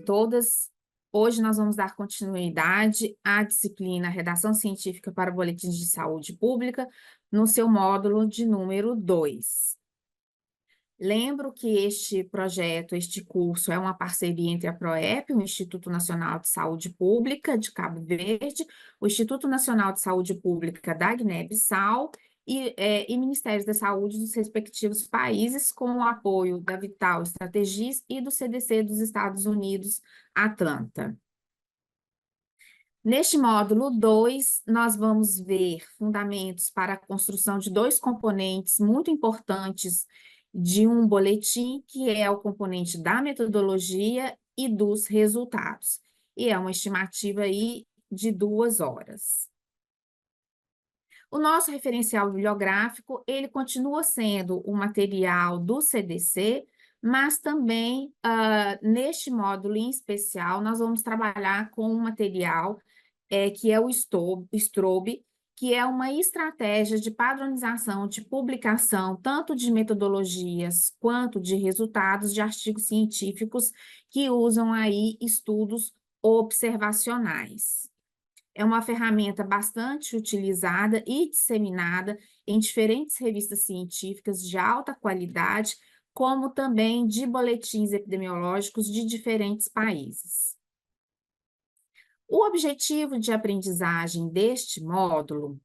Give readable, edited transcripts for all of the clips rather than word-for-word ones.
todas. Hoje nós vamos dar continuidade à disciplina Redação Científica para Boletins de Saúde Pública, no seu módulo de número 2. Lembro que este projeto, este curso, é uma parceria entre a PROEP, o Instituto Nacional de Saúde Pública de Cabo Verde, o Instituto Nacional de Saúde Pública da Guiné-Bissau e Ministérios da Saúde dos respectivos países, com o apoio da Vital Strategies e do CDC dos Estados Unidos, Atlanta. Neste módulo 2, nós vamos ver fundamentos para a construção de dois componentes muito importantes de um boletim, que é o componente da metodologia e dos resultados. E é uma estimativa aí de 2 horas. O nosso referencial bibliográfico, ele continua sendo o material do CDC, mas também, neste módulo em especial, nós vamos trabalhar com um material que é o STROBE, que é uma estratégia de padronização de publicação, tanto de metodologias quanto de resultados de artigos científicos que usam aí estudos observacionais. É uma ferramenta bastante utilizada e disseminada em diferentes revistas científicas de alta qualidade, como também de boletins epidemiológicos de diferentes países. O objetivo de aprendizagem deste módulo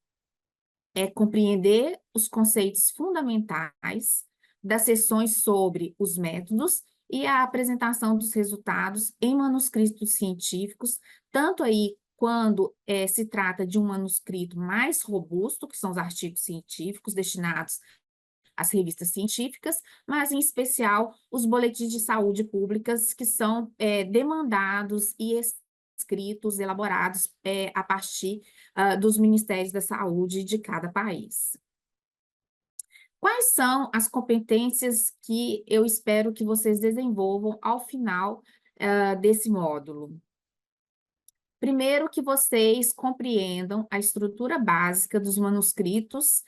é compreender os conceitos fundamentais das sessões sobre os métodos e a apresentação dos resultados em manuscritos científicos, tanto aí quando se trata de um manuscrito mais robusto, que são os artigos científicos destinados às revistas científicas, mas em especial os boletins de saúde públicas, que são demandados e escritos, elaborados a partir dos Ministérios da Saúde de cada país. Quais são as competências que eu espero que vocês desenvolvam ao final desse módulo? Primeiro, que vocês compreendam a estrutura básica dos manuscritos,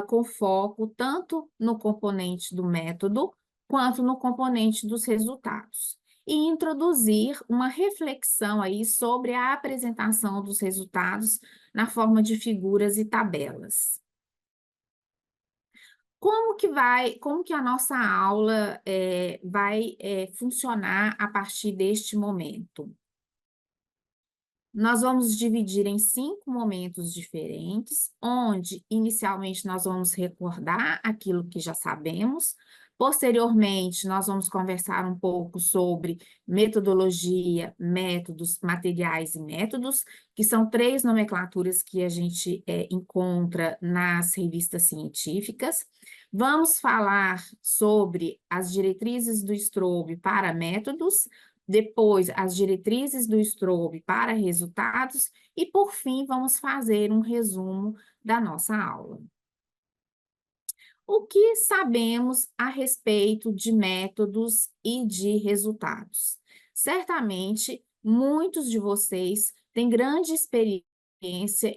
com foco tanto no componente do método, quanto no componente dos resultados. E introduzir uma reflexão aí sobre a apresentação dos resultados na forma de figuras e tabelas. Como que a nossa aula vai funcionar a partir deste momento? Nós vamos dividir em 5 momentos diferentes, onde inicialmente nós vamos recordar aquilo que já sabemos. Posteriormente, nós vamos conversar um pouco sobre metodologia, métodos, materiais e métodos, que são 3 nomenclaturas que a gente encontra nas revistas científicas. Vamos falar sobre as diretrizes do STROBE para métodos, depois as diretrizes do STROBE para resultados e, por fim, vamos fazer um resumo da nossa aula. O que sabemos a respeito de métodos e de resultados? Certamente, muitos de vocês têm grande experiência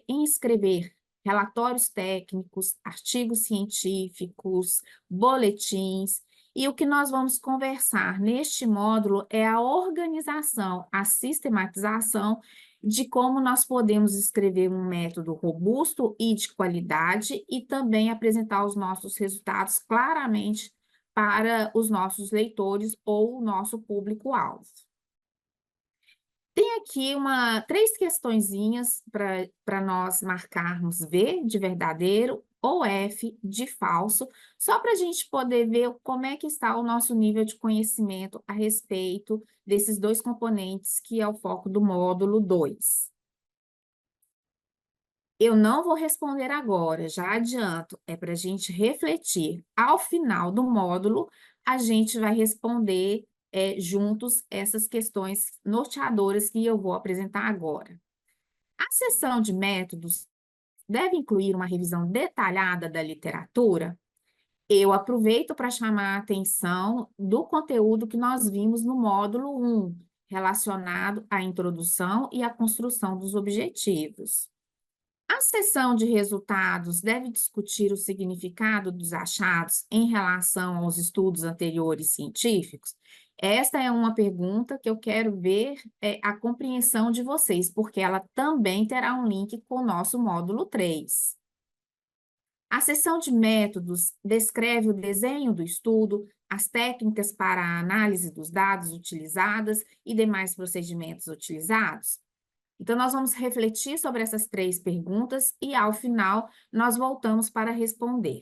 em escrever relatórios técnicos, artigos científicos, boletins, e o que nós vamos conversar neste módulo é a organização, a sistematização de como nós podemos escrever um método robusto e de qualidade e também apresentar os nossos resultados claramente para os nossos leitores ou o nosso público-alvo. Tem aqui 3 questõezinhas para nós marcarmos V de verdadeiro ou F de falso, só para a gente poder ver como é que está o nosso nível de conhecimento a respeito desses 2 componentes, que é o foco do módulo 2. Eu não vou responder agora, já adianto, é para a gente refletir. Ao final do módulo, a gente vai responder juntos essas questões norteadoras que eu vou apresentar agora. A seção de métodos deve incluir uma revisão detalhada da literatura? Eu aproveito para chamar a atenção do conteúdo que nós vimos no módulo 1, relacionado à introdução e à construção dos objetivos. A seção de resultados deve discutir o significado dos achados em relação aos estudos anteriores científicos? Esta é uma pergunta que eu quero ver a compreensão de vocês, porque ela também terá um link com o nosso módulo 3. A seção de métodos descreve o desenho do estudo, as técnicas para a análise dos dados utilizadas e demais procedimentos utilizados. Então, nós vamos refletir sobre essas 3 perguntas e, ao final, nós voltamos para responder.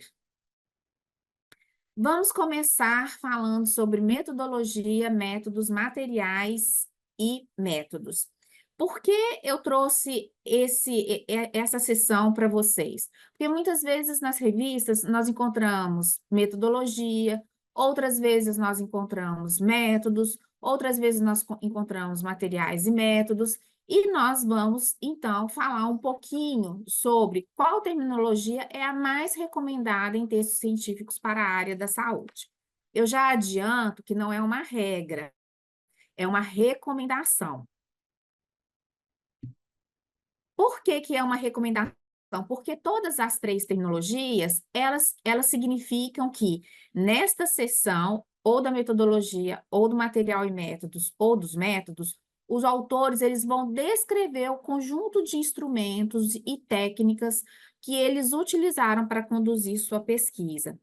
Vamos começar falando sobre metodologia, métodos, materiais e métodos. Por que eu trouxe essa sessão para vocês? Porque muitas vezes nas revistas nós encontramos metodologia, outras vezes nós encontramos métodos, outras vezes nós encontramos materiais e métodos, e nós vamos, então, falar um pouquinho sobre qual terminologia é a mais recomendada em textos científicos para a área da saúde. Eu já adianto que não é uma regra, é uma recomendação. Por que que é uma recomendação? Porque todas as 3 terminologias, elas significam que, nesta seção, ou da metodologia, ou do material e métodos, ou dos métodos, os autores eles vão descrever o conjunto de instrumentos e técnicas que eles utilizaram para conduzir sua pesquisa.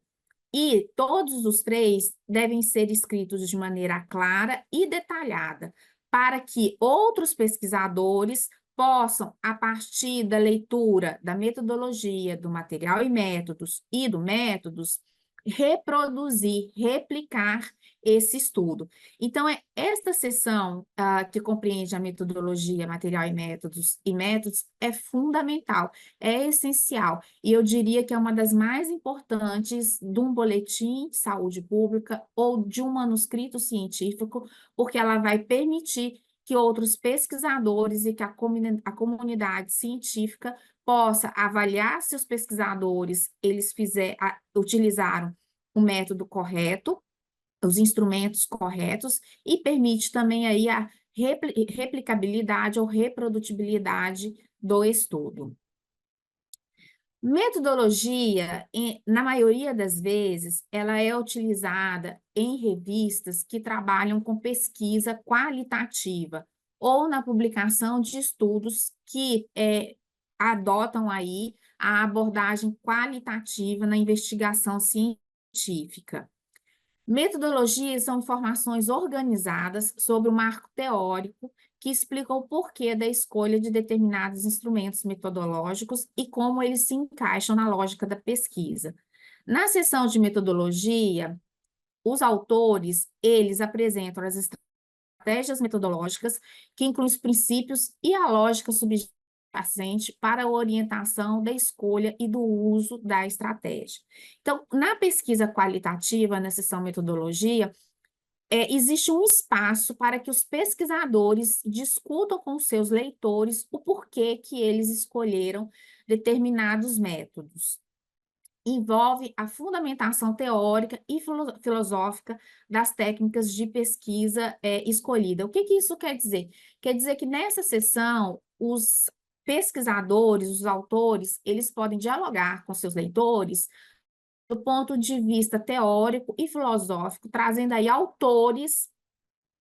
E todos os 3 devem ser escritos de maneira clara e detalhada, para que outros pesquisadores possam, a partir da leitura da metodologia, do material e métodos e do métodos, reproduzir, replicar esse estudo. Então, esta seção que compreende a metodologia, material e métodos, é fundamental, é essencial. E eu diria que é uma das mais importantes de um boletim de saúde pública ou de um manuscrito científico, porque ela vai permitir que outros pesquisadores e que a comunidade científica possa avaliar se os pesquisadores utilizaram o método correto, os instrumentos corretos, e permite também aí a replicabilidade ou reprodutibilidade do estudo. Metodologia, na maioria das vezes, ela é utilizada em revistas que trabalham com pesquisa qualitativa ou na publicação de estudos que adotam aí a abordagem qualitativa na investigação científica. Metodologias são informações organizadas sobre o marco teórico que explica o porquê da escolha de determinados instrumentos metodológicos e como eles se encaixam na lógica da pesquisa. Na seção de metodologia, os autores, eles apresentam as estratégias metodológicas, que incluem os princípios e a lógica subjacente para a orientação da escolha e do uso da estratégia. Então, na pesquisa qualitativa, na seção metodologia, existe um espaço para que os pesquisadores discutam com seus leitores o porquê que eles escolheram determinados métodos. Envolve a fundamentação teórica e filosófica das técnicas de pesquisa escolhida. O que que isso quer dizer? Quer dizer que nessa sessão, os pesquisadores, os autores, eles podem dialogar com seus leitores do ponto de vista teórico e filosófico, trazendo aí autores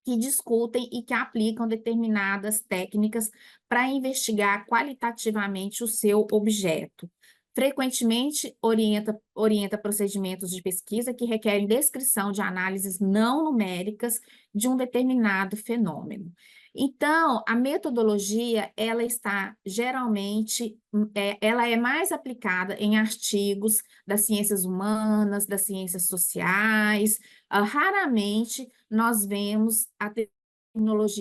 que discutem e que aplicam determinadas técnicas para investigar qualitativamente o seu objeto. Frequentemente, orienta procedimentos de pesquisa que requerem descrição de análises não numéricas de um determinado fenômeno. Então, a metodologia, ela está geralmente, ela é mais aplicada em artigos das ciências humanas, das ciências sociais. Raramente nós vemos a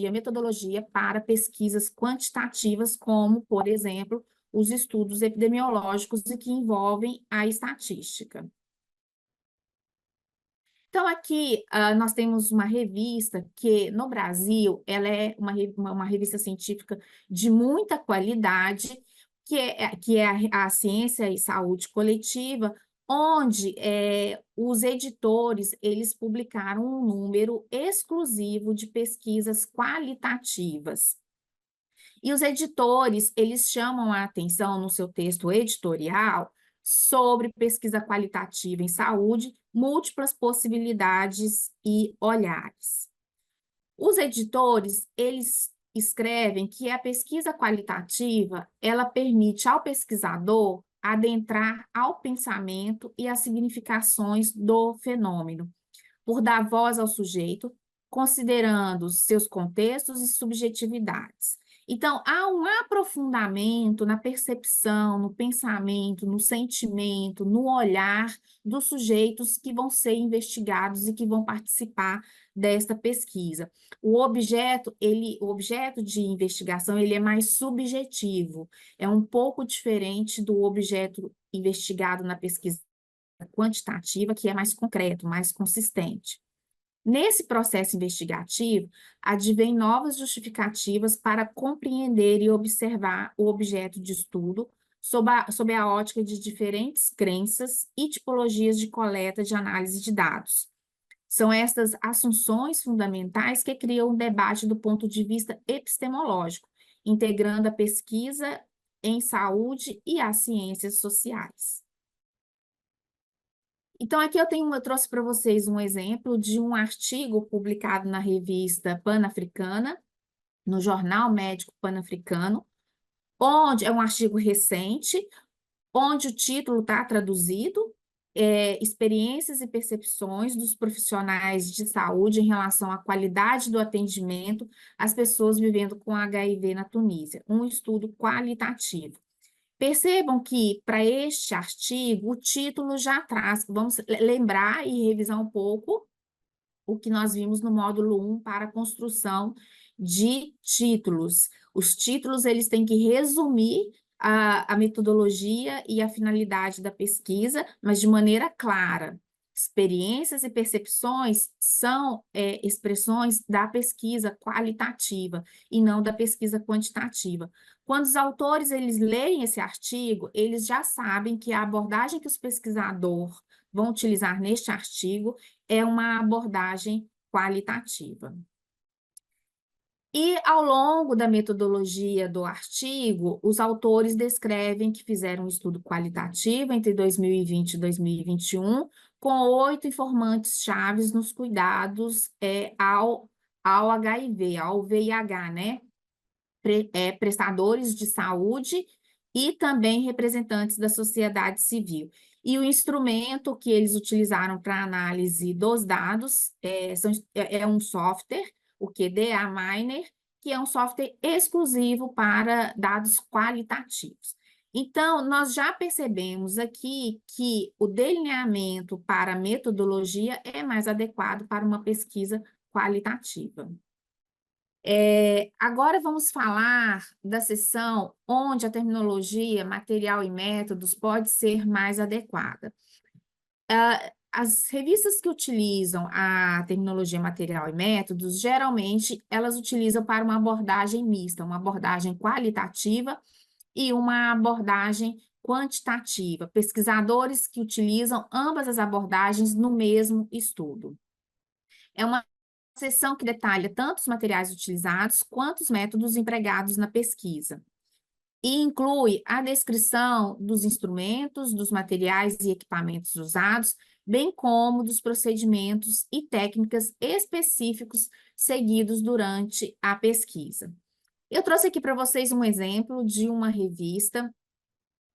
metodologia para pesquisas quantitativas, como, por exemplo, os estudos epidemiológicos e que envolvem a estatística. Então, aqui nós temos uma revista que, no Brasil, ela é uma revista científica de muita qualidade, que é a Ciência e Saúde Coletiva, onde os editores, eles publicaram um número exclusivo de pesquisas qualitativas. E os editores, eles chamam a atenção no seu texto editorial sobre pesquisa qualitativa em saúde, múltiplas possibilidades e olhares. Os editores, eles escrevem que a pesquisa qualitativa, ela permite ao pesquisador adentrar ao pensamento e às significações do fenômeno, por dar voz ao sujeito, considerando seus contextos e subjetividades. Então, há um aprofundamento na percepção, no pensamento, no sentimento, no olhar dos sujeitos que vão ser investigados e que vão participar desta pesquisa. O objeto de investigação, ele é mais subjetivo, é um pouco diferente do objeto investigado na pesquisa quantitativa, que é mais concreto, mais consistente. Nesse processo investigativo, advêm novas justificativas para compreender e observar o objeto de estudo sob a ótica de diferentes crenças e tipologias de coleta de análise de dados. São estas assunções fundamentais que criam um debate do ponto de vista epistemológico, integrando a pesquisa em saúde e as ciências sociais. Então, aqui eu trouxe para vocês um exemplo de um artigo publicado na revista Pan-Africana, no Jornal Médico Pan-Africano, onde é um artigo recente, onde o título está traduzido, experiências e percepções dos profissionais de saúde em relação à qualidade do atendimento às pessoas vivendo com HIV na Tunísia, um estudo qualitativo. Percebam que, para este artigo, o título já traz, vamos lembrar e revisar um pouco o que nós vimos no módulo 1 para a construção de títulos. Os títulos, eles têm que resumir a metodologia e a finalidade da pesquisa, mas de maneira clara. Experiências e percepções são expressões da pesquisa qualitativa e não da pesquisa quantitativa. Quando os autores eles leem esse artigo, eles já sabem que a abordagem que os pesquisadores vão utilizar neste artigo é uma abordagem qualitativa. E, ao longo da metodologia do artigo, os autores descrevem que fizeram um estudo qualitativo entre 2020 e 2021, com 8 informantes chaves nos cuidados ao HIV, ao VIH, né? Prestadores de saúde e também representantes da sociedade civil. E o instrumento que eles utilizaram para análise dos dados é um software, o QDA Miner, que é um software exclusivo para dados qualitativos. Então, nós já percebemos aqui que o delineamento para a metodologia é mais adequado para uma pesquisa qualitativa. Agora vamos falar da seção onde a terminologia, material e métodos pode ser mais adequada. As revistas que utilizam a terminologia material e métodos, geralmente elas utilizam para uma abordagem mista, uma abordagem qualitativa e uma abordagem quantitativa, pesquisadores que utilizam ambas as abordagens no mesmo estudo. É uma seção que detalha tanto os materiais utilizados quanto os métodos empregados na pesquisa. E inclui a descrição dos instrumentos, dos materiais e equipamentos usados, bem como dos procedimentos e técnicas específicos seguidos durante a pesquisa. Eu trouxe aqui para vocês um exemplo de uma revista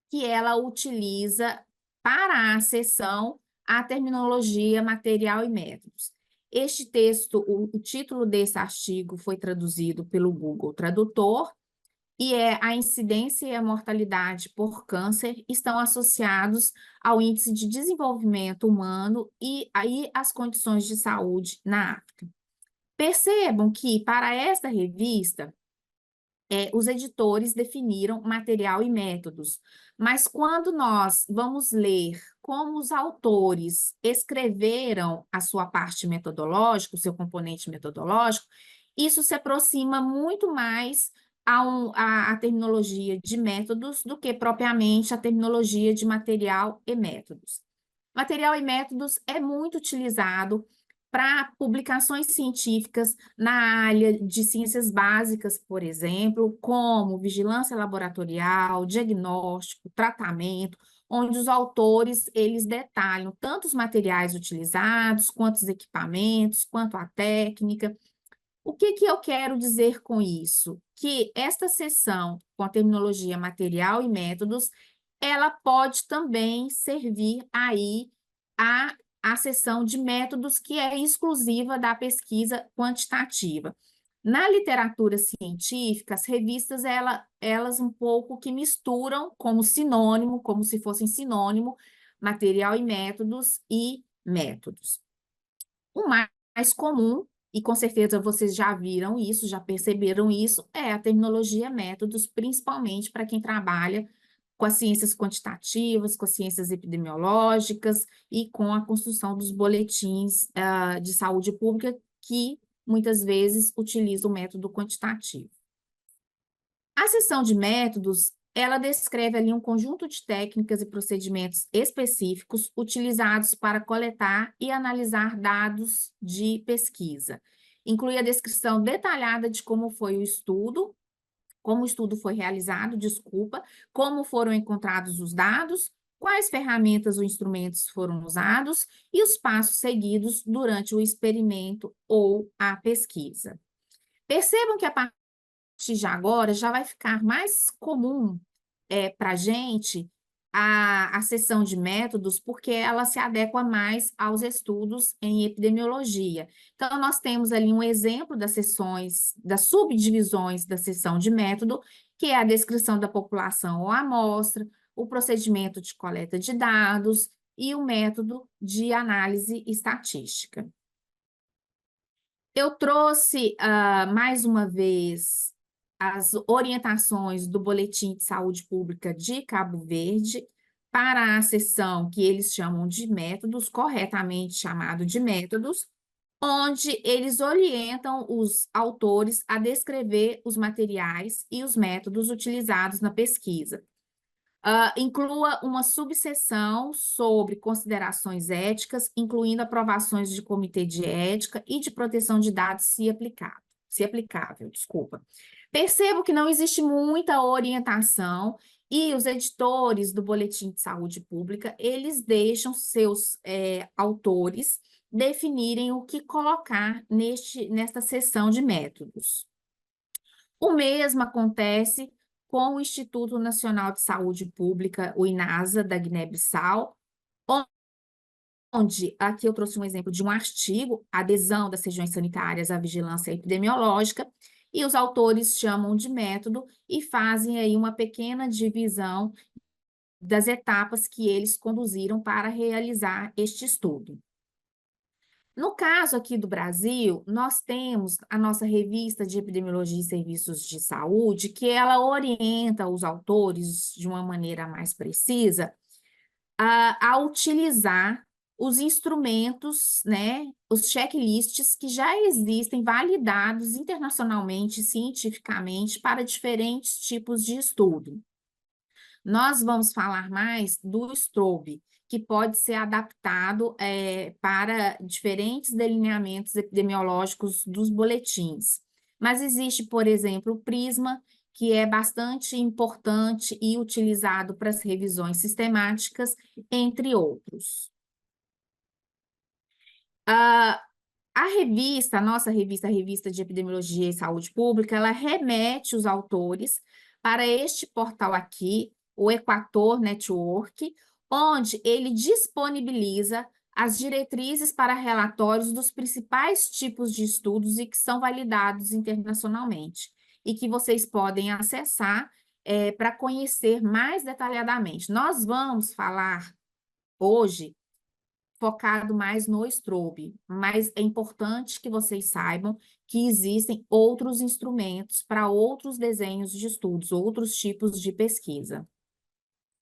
que ela utiliza para a seção a terminologia material e métodos. Este texto, o título desse artigo foi traduzido pelo Google Tradutor, e a incidência e a mortalidade por câncer estão associados ao índice de desenvolvimento humano e aí as condições de saúde na África. Percebam que, para esta revista, os editores definiram material e métodos, mas quando nós vamos ler como os autores escreveram a sua parte metodológica, o seu componente metodológico, isso se aproxima muito mais à terminologia de métodos do que propriamente a terminologia de material e métodos. Material e métodos é muito utilizado para publicações científicas na área de ciências básicas, por exemplo, como vigilância laboratorial, diagnóstico, tratamento, onde os autores eles detalham tanto os materiais utilizados, quanto os equipamentos, quanto a técnica. O que que eu quero dizer com isso? Que esta seção, com a terminologia material e métodos, ela pode também servir aí a seção de métodos que é exclusiva da pesquisa quantitativa. Na literatura científica, as revistas, elas um pouco que misturam como sinônimo, como se fossem sinônimo, material e métodos. O mais comum, e com certeza vocês já viram isso, já perceberam isso, é a terminologia métodos, principalmente para quem trabalha com as ciências quantitativas, com as ciências epidemiológicas e com a construção dos boletins de saúde pública, que muitas vezes utilizam o método quantitativo. A seção de métodos, ela descreve ali um conjunto de técnicas e procedimentos específicos utilizados para coletar e analisar dados de pesquisa. Inclui a descrição detalhada de como foi o estudo, como o estudo foi realizado, desculpa, como foram encontrados os dados, quais ferramentas ou instrumentos foram usados e os passos seguidos durante o experimento ou a pesquisa. Percebam que a partir de agora já vai ficar mais comum para a gente a seção de métodos, porque ela se adequa mais aos estudos em epidemiologia. Então, nós temos ali um exemplo das seções, das subdivisões da seção de método, que é a descrição da população ou amostra, o procedimento de coleta de dados e o método de análise estatística. Eu trouxe mais uma vez as orientações do Boletim de Saúde Pública de Cabo Verde para a seção que eles chamam de métodos, corretamente chamado de métodos, onde eles orientam os autores a descrever os materiais e os métodos utilizados na pesquisa. Inclua uma subseção sobre considerações éticas, incluindo aprovações de comitê de ética e de proteção de dados, se aplicável, desculpa. Percebo que não existe muita orientação e os editores do Boletim de Saúde Pública, eles deixam seus autores definirem o que colocar nesta seção de métodos. O mesmo acontece com o Instituto Nacional de Saúde Pública, o INASA, da Guiné-Bissau, onde, aqui eu trouxe um exemplo de um artigo, adesão das regiões sanitárias à vigilância epidemiológica, e os autores chamam de método e fazem aí uma pequena divisão das etapas que eles conduziram para realizar este estudo. No caso aqui do Brasil, nós temos a nossa revista de epidemiologia e serviços de saúde, que ela orienta os autores de uma maneira mais precisa a utilizar os instrumentos, né, os checklists que já existem validados internacionalmente, cientificamente, para diferentes tipos de estudo. Nós vamos falar mais do STROBE, que pode ser adaptado para diferentes delineamentos epidemiológicos dos boletins. Mas existe, por exemplo, o PRISMA, que é bastante importante e utilizado para as revisões sistemáticas, entre outros. A nossa revista, a Revista de Epidemiologia e Saúde Pública, ela remete os autores para este portal aqui, o Equator Network, onde ele disponibiliza as diretrizes para relatórios dos principais tipos de estudos e que são validados internacionalmente, e que vocês podem acessar para conhecer mais detalhadamente. Nós vamos falar hoje focado mais no STROBE, mas é importante que vocês saibam que existem outros instrumentos para outros desenhos de estudos, outros tipos de pesquisa,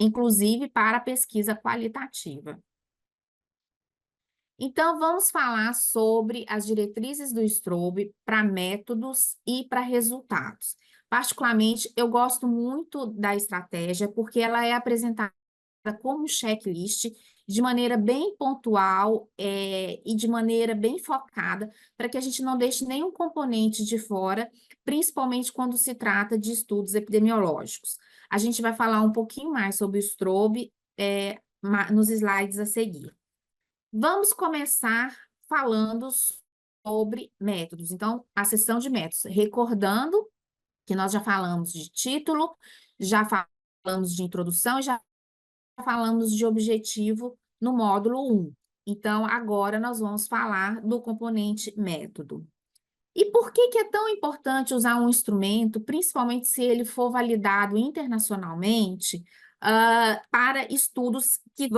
inclusive para a pesquisa qualitativa. Então, vamos falar sobre as diretrizes do STROBE para métodos e para resultados. Particularmente, eu gosto muito da estratégia porque ela é apresentada como checklist de maneira bem pontual e de maneira bem focada, para que a gente não deixe nenhum componente de fora, principalmente quando se trata de estudos epidemiológicos. A gente vai falar um pouquinho mais sobre o STROBE nos slides a seguir. Vamos começar falando sobre métodos. Então, a seção de métodos, recordando que nós já falamos de título, já falamos de introdução, já falamos de objetivo no módulo 1. Então, agora nós vamos falar do componente método. E por que que é tão importante usar um instrumento, principalmente se ele for validado internacionalmente, para estudos que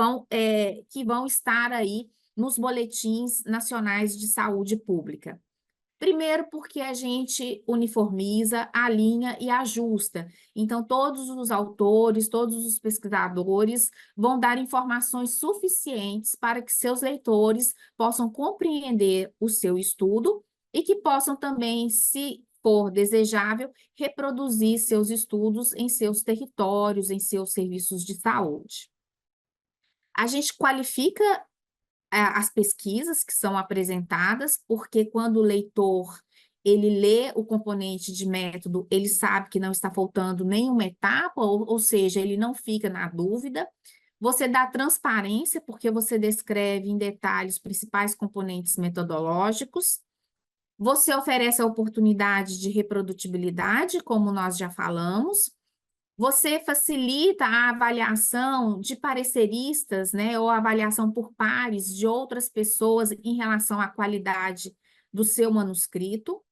vão estar aí nos boletins nacionais de saúde pública? Primeiro, porque a gente uniformiza, alinha e ajusta. Então, todos os autores, todos os pesquisadores vão dar informações suficientes para que seus leitores possam compreender o seu estudo e que possam também, se for desejável, reproduzir seus estudos em seus territórios, em seus serviços de saúde. A gente qualifica as pesquisas que são apresentadas, porque quando o leitor ele lê o componente de método, ele sabe que não está faltando nenhuma etapa, ou seja, ele não fica na dúvida. Você dá transparência, porque você descreve em detalhe os principais componentes metodológicos. Você oferece a oportunidade de reprodutibilidade, como nós já falamos. Você facilita a avaliação de pareceristas, né, ou a avaliação por pares de outras pessoas em relação à qualidade do seu manuscrito.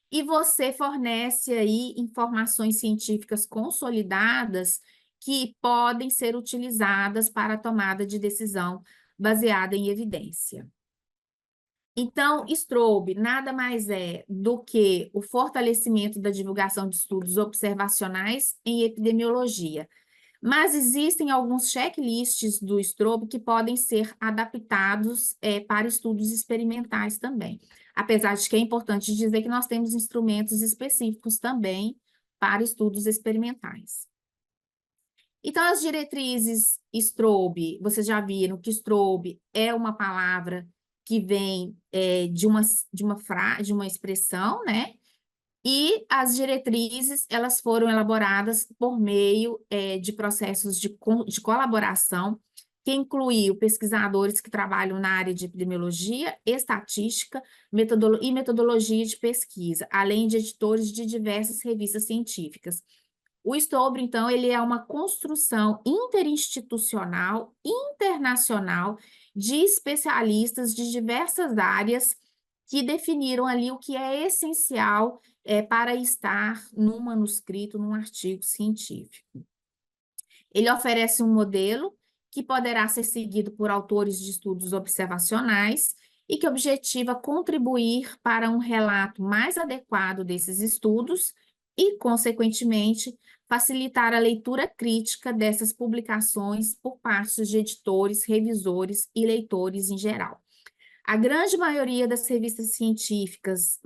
E você fornece aí informações científicas consolidadas que podem ser utilizadas para a tomada de decisão baseada em evidência. Então, Strobe nada mais é do que o fortalecimento da divulgação de estudos observacionais em epidemiologia. Mas existem alguns checklists do Strobe que podem ser adaptados para estudos experimentais também. Apesar de que é importante dizer que nós temos instrumentos específicos também para estudos experimentais. Então, as diretrizes Strobe, vocês já viram que Strobe é uma palavra que vem de uma expressão, né? E as diretrizes, elas foram elaboradas por meio de processos de colaboração, que incluiu pesquisadores que trabalham na área de epidemiologia, estatística e metodologia de pesquisa, além de editores de diversas revistas científicas. O Strobe, então, ele é uma construção interinstitucional, internacional, de especialistas de diversas áreas que definiram ali o que é essencial para estar num manuscrito, num artigo científico. Ele oferece um modelo que poderá ser seguido por autores de estudos observacionais e que objetiva contribuir para um relato mais adequado desses estudos e, consequentemente, facilitar a leitura crítica dessas publicações por parte de editores, revisores e leitores em geral. A grande maioria das revistas científicas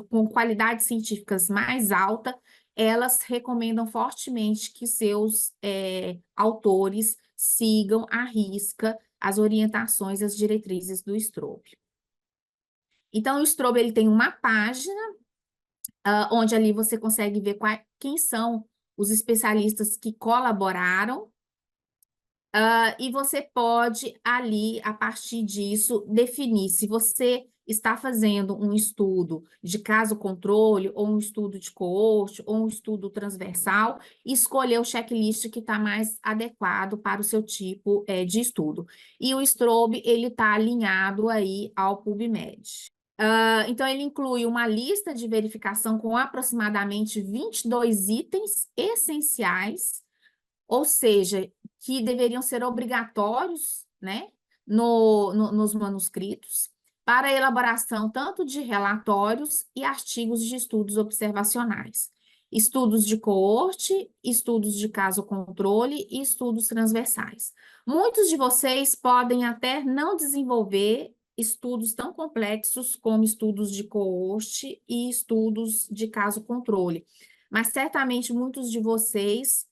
com qualidade científicas mais alta, elas recomendam fortemente que seus autores sigam à risca as orientações, as diretrizes do Strobe. Então, o Strobe ele tem uma página onde ali você consegue ver quem são os especialistas que colaboraram, e você pode ali, a partir disso, definir se você está fazendo um estudo de caso-controle, ou um estudo de coorte, ou um estudo transversal, e escolher o checklist que está mais adequado para o seu tipo de estudo. E o Strobe, ele está alinhado aí ao PubMed. Então, ele inclui uma lista de verificação com aproximadamente 22 itens essenciais, ou seja, que deveriam ser obrigatórios, né, nos manuscritos, para a elaboração tanto de relatórios e artigos de estudos observacionais, estudos de coorte, estudos de caso-controle e estudos transversais. Muitos de vocês podem até não desenvolver estudos tão complexos como estudos de coorte e estudos de caso-controle, mas certamente muitos de vocês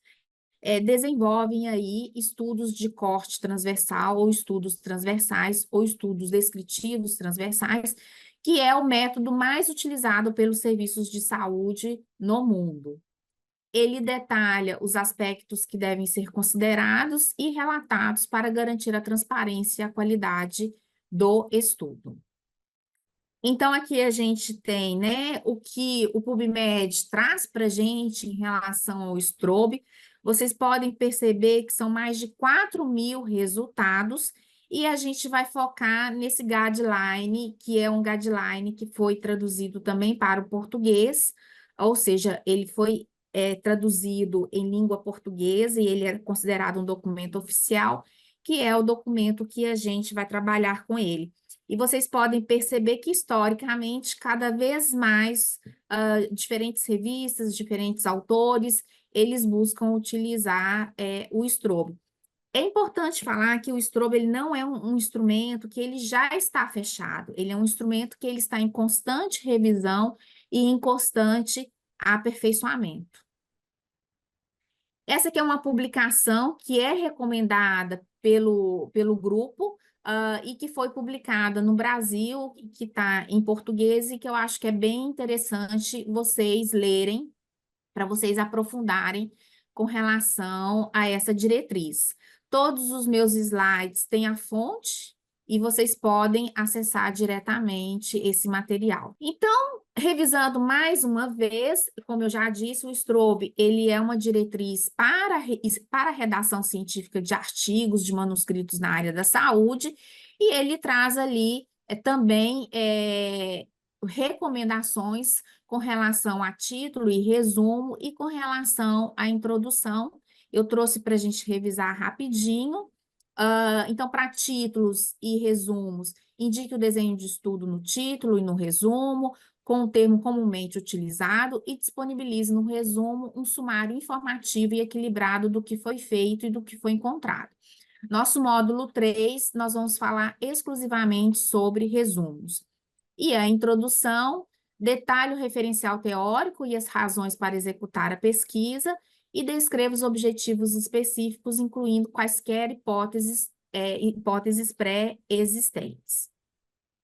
desenvolvem aí estudos de corte transversal, ou estudos transversais, ou estudos descritivos transversais, que é o método mais utilizado pelos serviços de saúde no mundo. Ele detalha os aspectos que devem ser considerados e relatados para garantir a transparência e a qualidade do estudo. Então, aqui a gente tem, né, o que o PubMed traz para a gente em relação ao strobe. Vocês podem perceber que são mais de 4.000 resultados, e a gente vai focar nesse guideline, que é um guideline que foi traduzido também para o português, ou seja, ele foi traduzido em língua portuguesa e ele é considerado um documento oficial, que é o documento que a gente vai trabalhar com ele. E vocês podem perceber que, historicamente, cada vez mais diferentes revistas, diferentes autores, eles buscam utilizar o strobo. É importante falar que o strobo ele não é um instrumento que ele já está fechado, ele é um instrumento que ele está em constante revisão e em constante aperfeiçoamento. Essa aqui é uma publicação que é recomendada pelo grupo, e que foi publicada no Brasil, que está em português e que eu acho que é bem interessante vocês lerem, para vocês aprofundarem com relação a essa diretriz. Todos os meus slides têm a fonte e vocês podem acessar diretamente esse material. Então, revisando mais uma vez, como eu já disse, o Strobe, ele é uma diretriz para a redação científica de artigos, de manuscritos na área da saúde, e ele traz ali também recomendações com relação a título e resumo e com relação à introdução. Eu trouxe para a gente revisar rapidinho. Então, para títulos e resumos, indique o desenho de estudo no título e no resumo, com o termo comumente utilizado, e disponibilize no resumo um sumário informativo e equilibrado do que foi feito e do que foi encontrado. Nosso módulo 3, nós vamos falar exclusivamente sobre resumos. E a introdução detalhe o referencial teórico e as razões para executar a pesquisa e descreva os objetivos específicos, incluindo quaisquer hipóteses pré-existentes.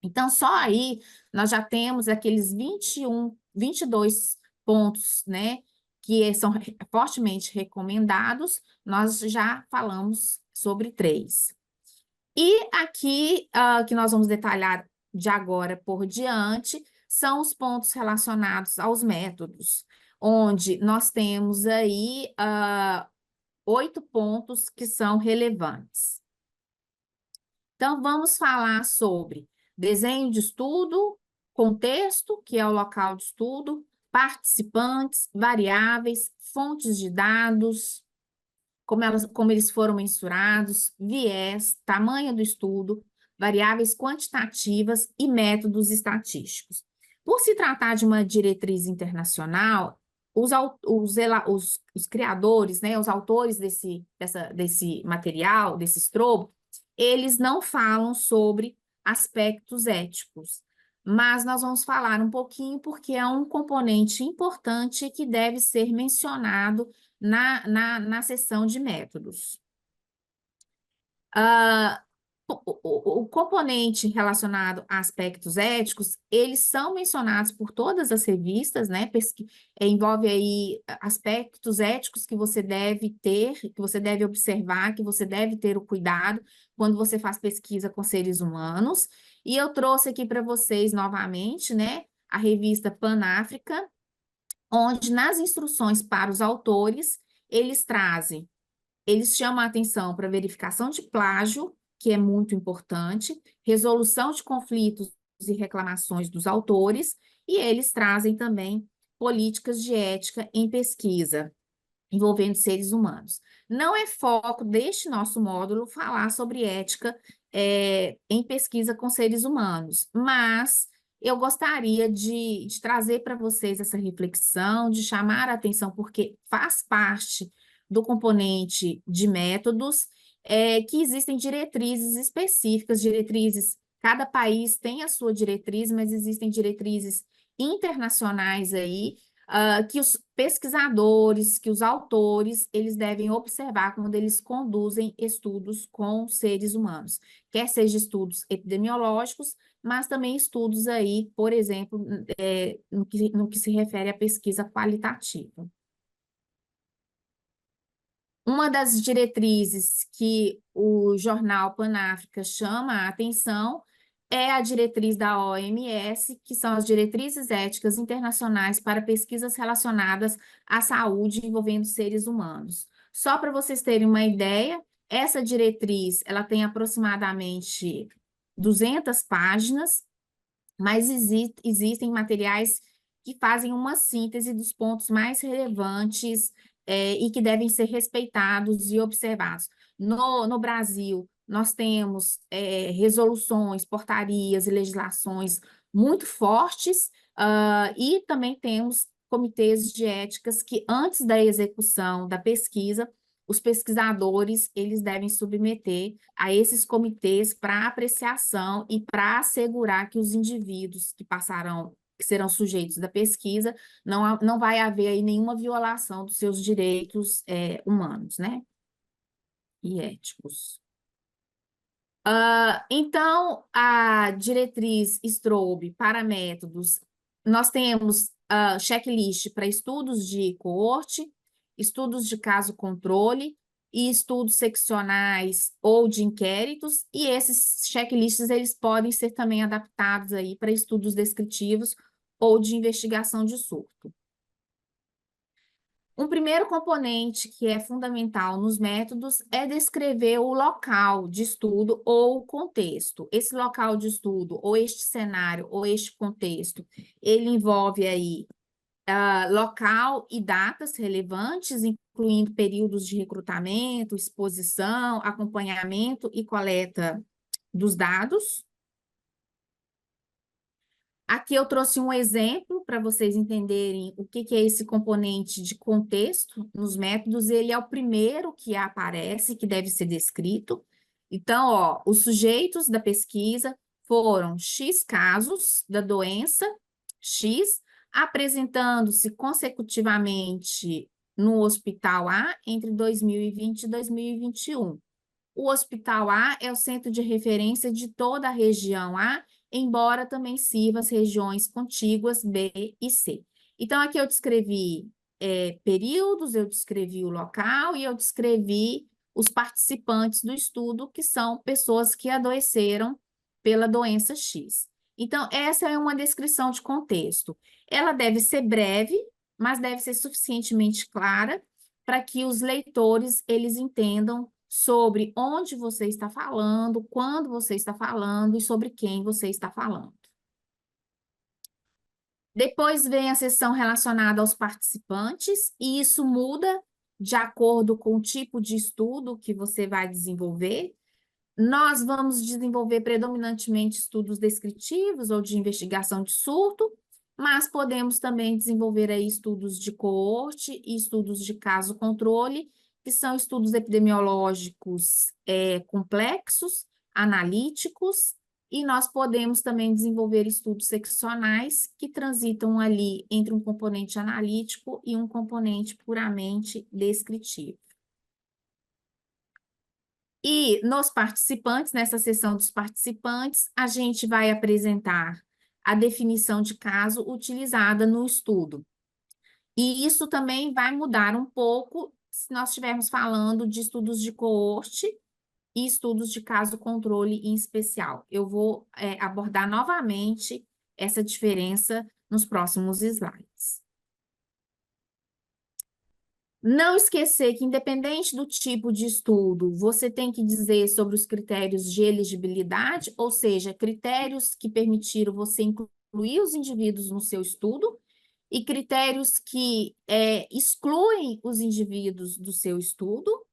Então, só aí nós já temos aqueles 22 pontos, né, que são fortemente recomendados, nós já falamos sobre 3. E aqui, que nós vamos detalhar de agora por diante, são os pontos relacionados aos métodos, onde nós temos aí 8 pontos que são relevantes. Então, vamos falar sobre desenho de estudo, contexto, que é o local de estudo, participantes, variáveis, fontes de dados, como eles foram mensurados, viés, tamanho do estudo, variáveis quantitativas e métodos estatísticos. Por se tratar de uma diretriz internacional, os criadores, né, os autores desse material, desse estrobo, eles não falam sobre aspectos éticos, mas nós vamos falar um pouquinho porque é um componente importante que deve ser mencionado na seção de métodos. O componente relacionado a aspectos éticos, eles são mencionados por todas as revistas, né? Envolve aí aspectos éticos que você deve ter, que você deve observar, que você deve ter o cuidado quando você faz pesquisa com seres humanos. E eu trouxe aqui para vocês novamente, né? A revista Pan-África, onde nas instruções para os autores, eles chamam a atenção para verificação de plágio, que é muito importante, resolução de conflitos e reclamações dos autores, e eles trazem também políticas de ética em pesquisa, envolvendo seres humanos. Não é foco deste nosso módulo falar sobre ética em pesquisa com seres humanos, mas eu gostaria de trazer para vocês essa reflexão, de chamar a atenção, porque faz parte do componente de métodos, que existem diretrizes específicas, cada país tem a sua diretriz, mas existem diretrizes internacionais aí, que os pesquisadores, que os autores, eles devem observar quando eles conduzem estudos com seres humanos, quer seja estudos epidemiológicos, mas também estudos aí, por exemplo, no que se refere à pesquisa qualitativa. Uma das diretrizes que o jornal Pan-África chama a atenção é a diretriz da OMS, que são as diretrizes éticas internacionais para pesquisas relacionadas à saúde envolvendo seres humanos. Só para vocês terem uma ideia, essa diretriz, ela tem aproximadamente 200 páginas, mas existem materiais que fazem uma síntese dos pontos mais relevantes e que devem ser respeitados e observados. No Brasil, nós temos resoluções, portarias e legislações muito fortes, e também temos comitês de éticas que, antes da execução da pesquisa, os pesquisadores eles devem submeter a esses comitês para apreciação e para assegurar que os indivíduos que serão sujeitos da pesquisa, não vai haver aí nenhuma violação dos seus direitos humanos, né? E éticos. Então, a diretriz Strobe para métodos, nós temos checklist para estudos de coorte, estudos de caso-controle e estudos seccionais ou de inquéritos, e esses checklists eles podem ser também adaptados aí para estudos descritivos ou de investigação de surto. Um primeiro componente que é fundamental nos métodos é descrever o local de estudo ou o contexto. Esse local de estudo, ou este cenário, ou este contexto, ele envolve aí local e datas relevantes, incluindo períodos de recrutamento, exposição, acompanhamento e coleta dos dados. Aqui eu trouxe um exemplo para vocês entenderem o que é esse componente de contexto nos métodos. Ele é o primeiro que aparece, que deve ser descrito. Então, ó, os sujeitos da pesquisa foram X casos da doença X, apresentando-se consecutivamente no Hospital A entre 2020 e 2021. O Hospital A é o centro de referência de toda a região A, embora também sirva as regiões contíguas B e C. Então, aqui eu descrevi períodos, eu descrevi o local e eu descrevi os participantes do estudo, que são pessoas que adoeceram pela doença X. Então, essa é uma descrição de contexto. Ela deve ser breve, mas deve ser suficientemente clara para que os leitores eles entendam sobre onde você está falando, quando você está falando e sobre quem você está falando. Depois vem a seção relacionada aos participantes, e isso muda de acordo com o tipo de estudo que você vai desenvolver. Nós vamos desenvolver predominantemente estudos descritivos ou de investigação de surto, mas podemos também desenvolver aí estudos de coorte e estudos de caso-controle, que são estudos epidemiológicos complexos, analíticos, e nós podemos também desenvolver estudos seccionais que transitam ali entre um componente analítico e um componente puramente descritivo. E nos participantes, nessa seção dos participantes, a gente vai apresentar a definição de caso utilizada no estudo. E isso também vai mudar um pouco se nós estivermos falando de estudos de coorte e estudos de caso-controle em especial. Eu vou abordar novamente essa diferença nos próximos slides. Não esquecer que, independente do tipo de estudo, você tem que dizer sobre os critérios de elegibilidade, ou seja, critérios que permitiram você incluir os indivíduos no seu estudo e critérios que excluem os indivíduos do seu estudo,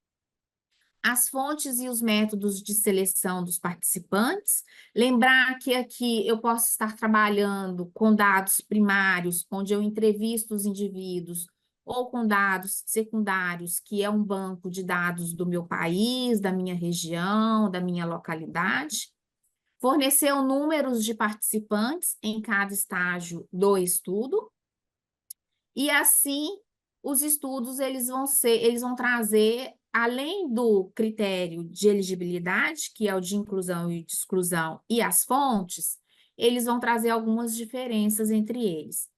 as fontes e os métodos de seleção dos participantes. Lembrar que aqui eu posso estar trabalhando com dados primários, onde eu entrevisto os indivíduos, ou com dados secundários, que é um banco de dados do meu país, da minha região, da minha localidade. Fornecer números de participantes em cada estágio do estudo. E assim, os estudos eles vão trazer, além do critério de elegibilidade, que é o de inclusão e de exclusão, e as fontes, eles vão trazer algumas diferenças entre eles.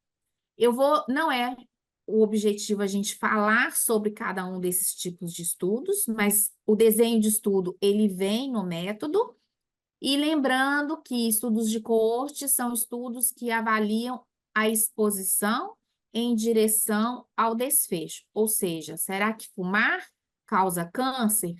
Não é o objetivo a gente falar sobre cada um desses tipos de estudos, mas o desenho de estudo, ele vem no método, E lembrando que estudos de coorte são estudos que avaliam a exposição em direção ao desfecho. Ou seja, será que fumar causa câncer?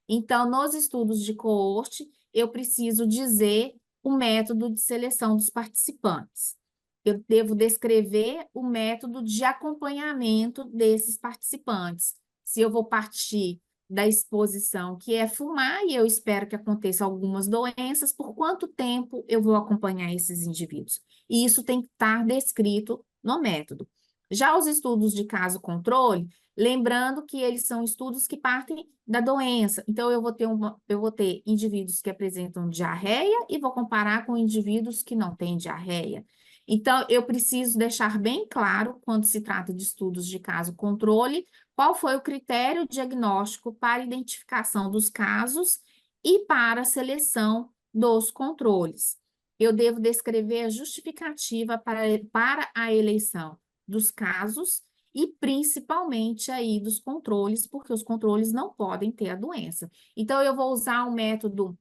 Então, nos estudos de coorte, eu preciso dizer o método de seleção dos participantes. Eu devo descrever o método de acompanhamento desses participantes. Se eu vou partir da exposição, que é fumar, e eu espero que aconteça algumas doenças, por quanto tempo eu vou acompanhar esses indivíduos? E isso tem que estar descrito no método. Já os estudos de caso controle, lembrando que eles são estudos que partem da doença. Então, eu vou ter indivíduos que apresentam diarreia e vou comparar com indivíduos que não têm diarreia. Então, eu preciso deixar bem claro, quando se trata de estudos de caso controle, qual foi o critério diagnóstico para identificação dos casos e para a seleção dos controles. Eu devo descrever a justificativa para a eleição dos casos e principalmente aí dos controles, porque os controles não podem ter a doença. Então, eu vou usar um método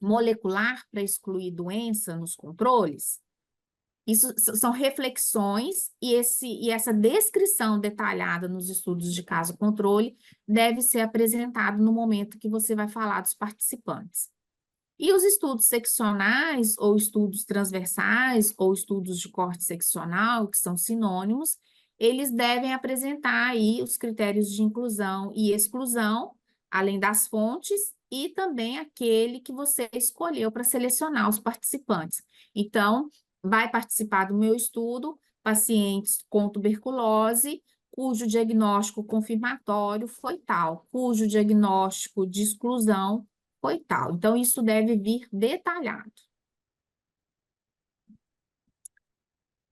molecular para excluir doença nos controles. Isso são reflexões e essa descrição detalhada nos estudos de caso controle deve ser apresentado no momento que você vai falar dos participantes. E os estudos seccionais, ou estudos transversais, ou estudos de corte seccional, que são sinônimos, eles devem apresentar aí os critérios de inclusão e exclusão, além das fontes, e também aquele que você escolheu para selecionar os participantes. Então, vai participar do meu estudo pacientes com tuberculose, cujo diagnóstico confirmatório foi tal, cujo diagnóstico de exclusão foi tal. Então, isso deve vir detalhado.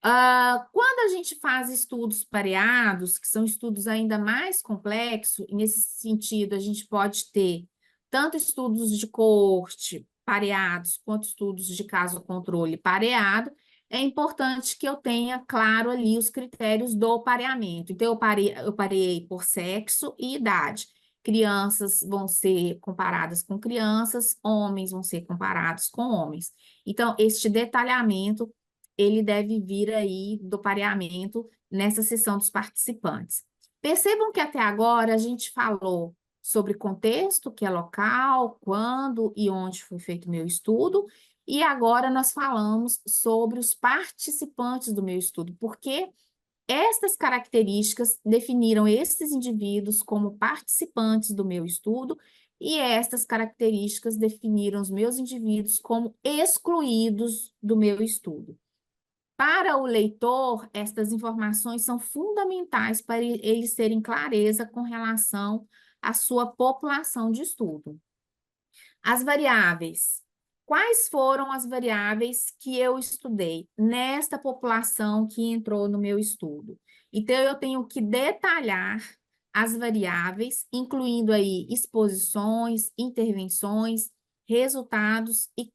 Quando a gente faz estudos pareados, que são estudos ainda mais complexos, e nesse sentido a gente pode ter tanto estudos de coorte pareados, quanto estudos de caso controle pareado, é importante que eu tenha claro ali os critérios do pareamento. Então, eu parei por sexo e idade. Crianças vão ser comparadas com crianças, homens vão ser comparados com homens. Então, este detalhamento ele deve vir aí do pareamento nessa sessão dos participantes. Percebam que até agora a gente falou sobre contexto, que é local, quando e onde foi feito o meu estudo, e agora nós falamos sobre os participantes do meu estudo, porque estas características definiram esses indivíduos como participantes do meu estudo, e estas características definiram os meus indivíduos como excluídos do meu estudo. Para o leitor, estas informações são fundamentais para eles terem clareza com relação à sua população de estudo. As variáveis. Quais foram as variáveis que eu estudei nesta população que entrou no meu estudo? Então, eu tenho que detalhar as variáveis, incluindo aí exposições, intervenções, resultados e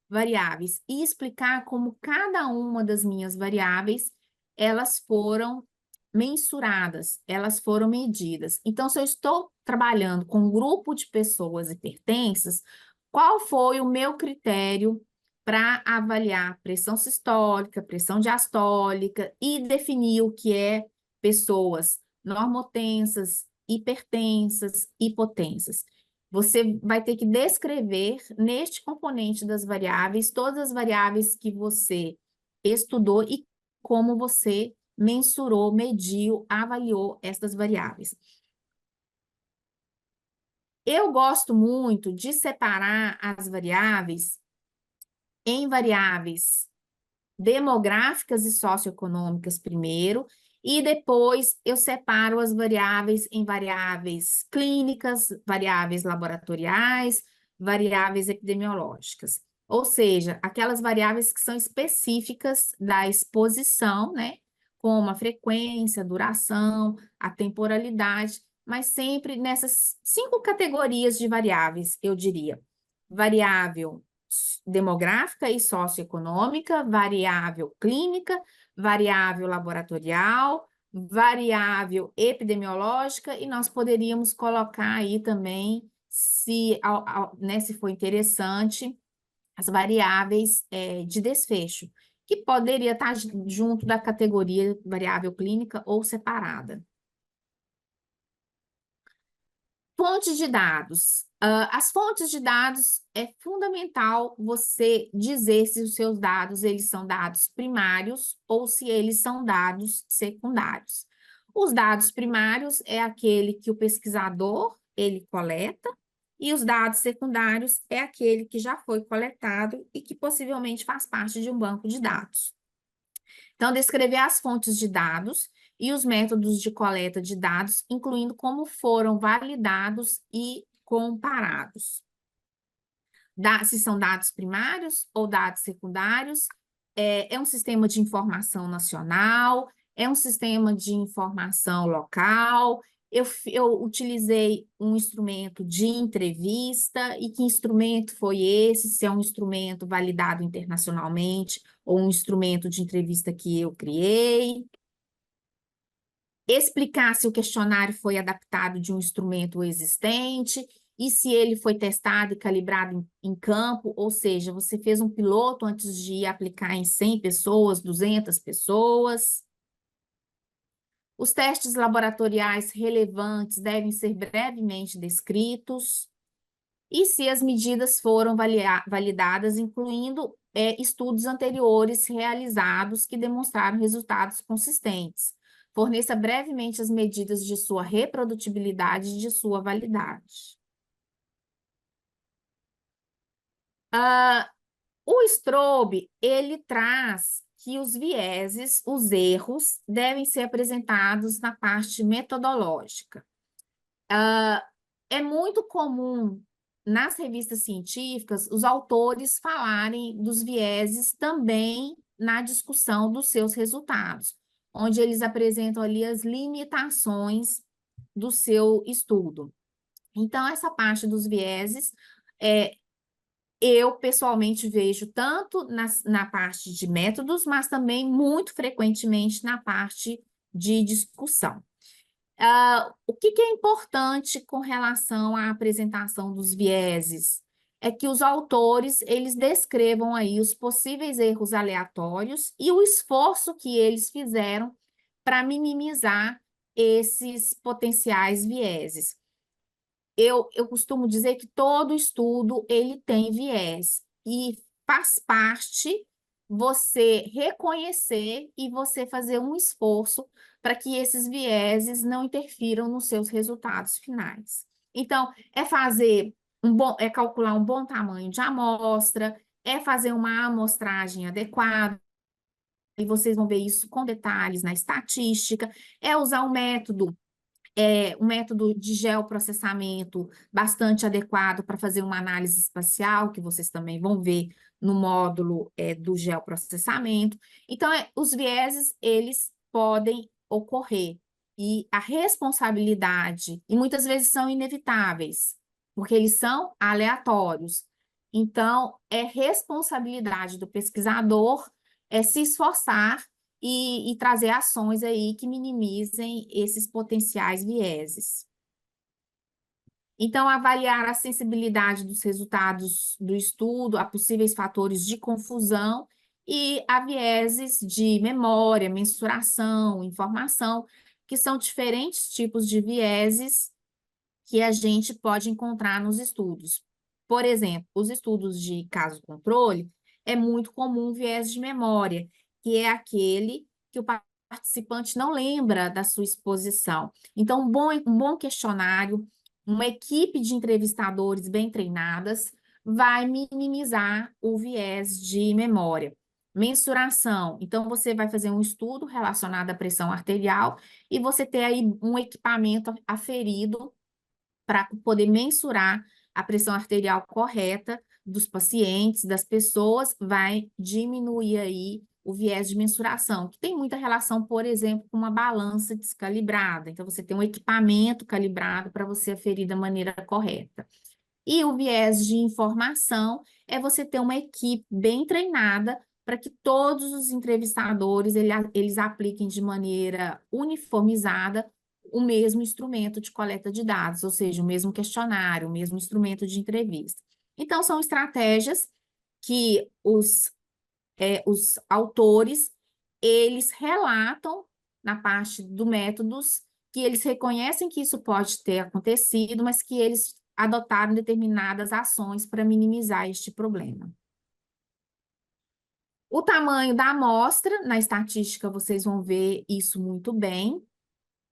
variáveis e explicar como cada uma das minhas variáveis, elas foram mensuradas, elas foram medidas. Então, se eu estou trabalhando com um grupo de pessoas hipertensas, qual foi o meu critério para avaliar pressão sistólica, pressão diastólica e definir o que é pessoas normotensas, hipertensas, hipotensas? Você vai ter que descrever neste componente das variáveis todas as variáveis que você estudou e como você mensurou, mediu, avaliou essas variáveis. Eu gosto muito de separar as variáveis em variáveis demográficas e socioeconômicas primeiro, e depois eu separo as variáveis em variáveis clínicas, variáveis laboratoriais, variáveis epidemiológicas. Ou seja, aquelas variáveis que são específicas da exposição, né? Como a frequência, a duração, a temporalidade, mas sempre nessas 5 categorias de variáveis, eu diria. Variável demográfica e socioeconômica, variável clínica, variável laboratorial, variável epidemiológica, e nós poderíamos colocar aí também, se for interessante, as variáveis de desfecho, que poderia estar junto da categoria variável clínica ou separada. Fontes de dados. As fontes de dados é fundamental você dizer se os seus dados eles são dados primários ou se eles são dados secundários. Os dados primários é aquele que o pesquisador ele coleta e os dados secundários é aquele que já foi coletado e que possivelmente faz parte de um banco de dados. Então, descrever as fontes de dados e os métodos de coleta de dados, incluindo como foram validados e comparados. Se são dados primários ou dados secundários, é um sistema de informação nacional, é um sistema de informação local. Eu utilizei um instrumento de entrevista, e que instrumento foi esse? Se é um instrumento validado internacionalmente ou um instrumento de entrevista que eu criei. Explicar se o questionário foi adaptado de um instrumento existente e se ele foi testado e calibrado em campo, ou seja, você fez um piloto antes de ir aplicar em 100 pessoas, 200 pessoas. Os testes laboratoriais relevantes devem ser brevemente descritos. E se as medidas foram validadas, incluindo estudos anteriores realizados que demonstraram resultados consistentes. Forneça brevemente as medidas de sua reprodutibilidade e de sua validade. O Strobe, ele traz que os vieses, os erros, devem ser apresentados na parte metodológica. É muito comum nas revistas científicas os autores falarem dos vieses também na discussão dos seus resultados, onde eles apresentam ali as limitações do seu estudo. Então, essa parte dos vieses, eu pessoalmente vejo tanto na parte de métodos, mas também muito frequentemente na parte de discussão. O que é importante com relação à apresentação dos vieses? É que os autores, eles descrevam aí os possíveis erros aleatórios e o esforço que eles fizeram para minimizar esses potenciais vieses. Eu costumo dizer que todo estudo, ele tem viés, e faz parte você reconhecer e você fazer um esforço para que esses vieses não interfiram nos seus resultados finais. Então, é calcular um bom tamanho de amostra, é fazer uma amostragem adequada, e vocês vão ver isso com detalhes na estatística, é usar um método de geoprocessamento bastante adequado para fazer uma análise espacial, que vocês também vão ver no módulo do geoprocessamento. Então, os vieses, eles podem ocorrer, e a responsabilidade, e muitas vezes são inevitáveis, porque eles são aleatórios. Então, é responsabilidade do pesquisador se esforçar e trazer ações aí que minimizem esses potenciais vieses. Então, avaliar a sensibilidade dos resultados do estudo a possíveis fatores de confusão e a vieses de memória, mensuração, informação, que são diferentes tipos de vieses que a gente pode encontrar nos estudos. Por exemplo, os estudos de caso-controle, é muito comum viés de memória, que é aquele que o participante não lembra da sua exposição. Então, um bom questionário, uma equipe de entrevistadores bem treinadas, vai minimizar o viés de memória. Mensuração. Então, você vai fazer um estudo relacionado à pressão arterial e você ter aí um equipamento aferido para poder mensurar a pressão arterial correta dos pacientes, das pessoas, vai diminuir aí o viés de mensuração, que tem muita relação, por exemplo, com uma balança descalibrada. Então, você tem um equipamento calibrado para você aferir da maneira correta. E o viés de informação é você ter uma equipe bem treinada para que todos os entrevistadores eles apliquem de maneira uniformizada o mesmo instrumento de coleta de dados, ou seja, o mesmo questionário, o mesmo instrumento de entrevista. Então, são estratégias que os autores, eles relatam na parte do métodos que eles reconhecem que isso pode ter acontecido, mas que eles adotaram determinadas ações para minimizar este problema. O tamanho da amostra, na estatística vocês vão ver isso muito bem,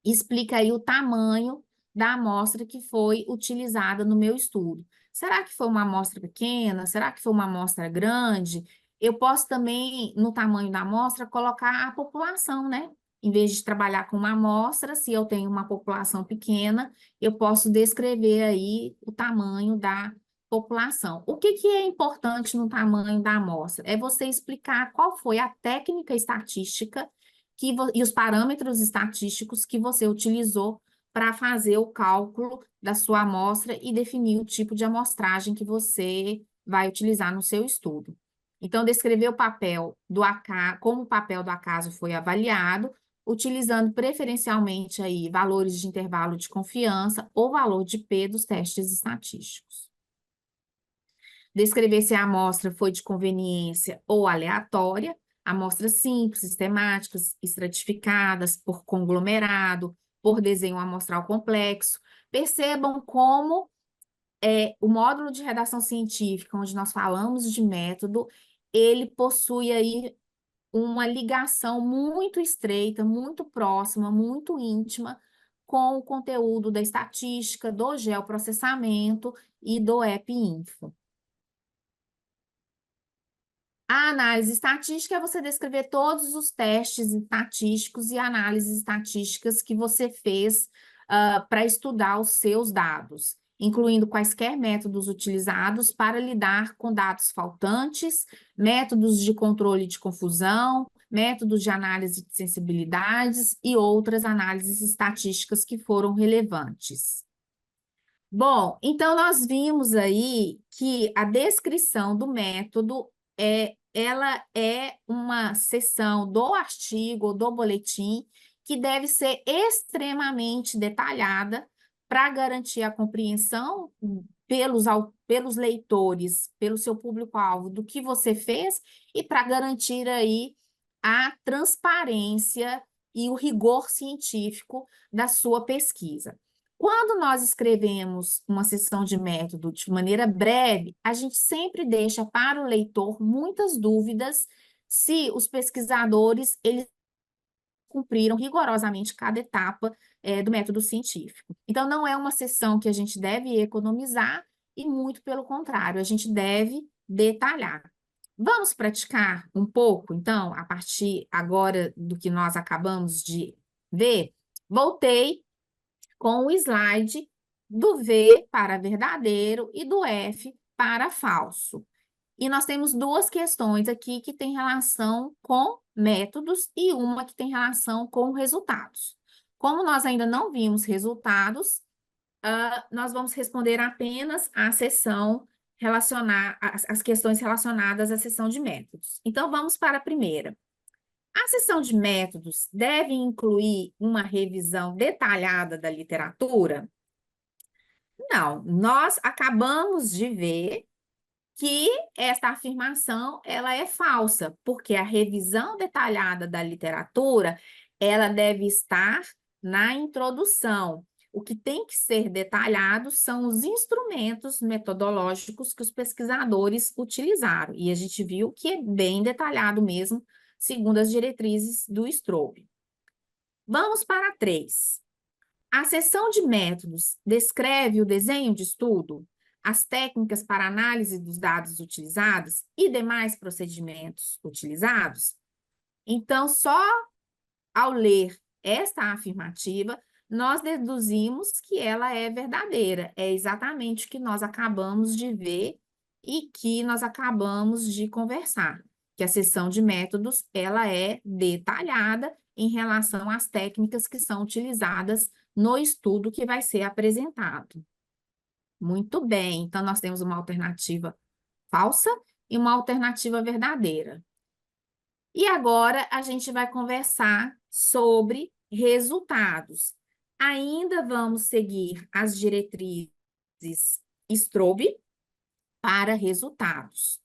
explica aí o tamanho da amostra que foi utilizada no meu estudo. Será que foi uma amostra pequena? Será que foi uma amostra grande? Eu posso também, no tamanho da amostra, colocar a população, né? Em vez de trabalhar com uma amostra, se eu tenho uma população pequena, eu posso descrever aí o tamanho da população. O que que é importante no tamanho da amostra? É você explicar qual foi a técnica estatística e os parâmetros estatísticos que você utilizou para fazer o cálculo da sua amostra e definir o tipo de amostragem que você vai utilizar no seu estudo. Então, descrever o papel do acaso, como o papel do acaso foi avaliado, utilizando preferencialmente aí valores de intervalo de confiança ou valor de P dos testes estatísticos. Descrever se a amostra foi de conveniência ou aleatória, amostras simples, sistemáticas, estratificadas, por conglomerado, por desenho amostral complexo. Percebam como o módulo de redação científica, onde nós falamos de método, ele possui aí uma ligação muito estreita, muito próxima, muito íntima com o conteúdo da estatística, do geoprocessamento e do EPINFO. A análise estatística é você descrever todos os testes estatísticos e análises estatísticas que você fez para estudar os seus dados, incluindo quaisquer métodos utilizados para lidar com dados faltantes, métodos de controle de confusão, métodos de análise de sensibilidades e outras análises estatísticas que foram relevantes. Bom, então nós vimos aí que a descrição do método ela é uma seção do artigo ou do boletim que deve ser extremamente detalhada para garantir a compreensão pelos leitores, pelo seu público-alvo do que você fez e para garantir aí a transparência e o rigor científico da sua pesquisa. Quando nós escrevemos uma seção de método de maneira breve, a gente sempre deixa para o leitor muitas dúvidas se os pesquisadores eles cumpriram rigorosamente cada etapa do método científico. Então, não é uma seção que a gente deve economizar e, muito pelo contrário, a gente deve detalhar. Vamos praticar um pouco, então, a partir agora do que nós acabamos de ver? Voltei com o slide do V para verdadeiro e do F para falso. E nós temos duas questões aqui que têm relação com métodos e uma que tem relação com resultados. Como nós ainda não vimos resultados, nós vamos responder apenas a seção as questões relacionadas à seção de métodos. Então, vamos para a primeira. A seção de métodos deve incluir uma revisão detalhada da literatura? Não, nós acabamos de ver que esta afirmação ela é falsa, porque a revisão detalhada da literatura, ela deve estar na introdução. O que tem que ser detalhado são os instrumentos metodológicos que os pesquisadores utilizaram, e a gente viu que é bem detalhado mesmo, segundo as diretrizes do Strobe. Vamos para 3. A seção de métodos descreve o desenho de estudo, as técnicas para análise dos dados utilizados e demais procedimentos utilizados? Então, só ao ler esta afirmativa, nós deduzimos que ela é verdadeira. É exatamente o que nós acabamos de ver e que nós acabamos de conversar, que a seção de métodos, ela é detalhada em relação às técnicas que são utilizadas no estudo que vai ser apresentado. Muito bem, então nós temos uma alternativa falsa e uma alternativa verdadeira. E agora a gente vai conversar sobre resultados. Ainda vamos seguir as diretrizes Strobe para resultados.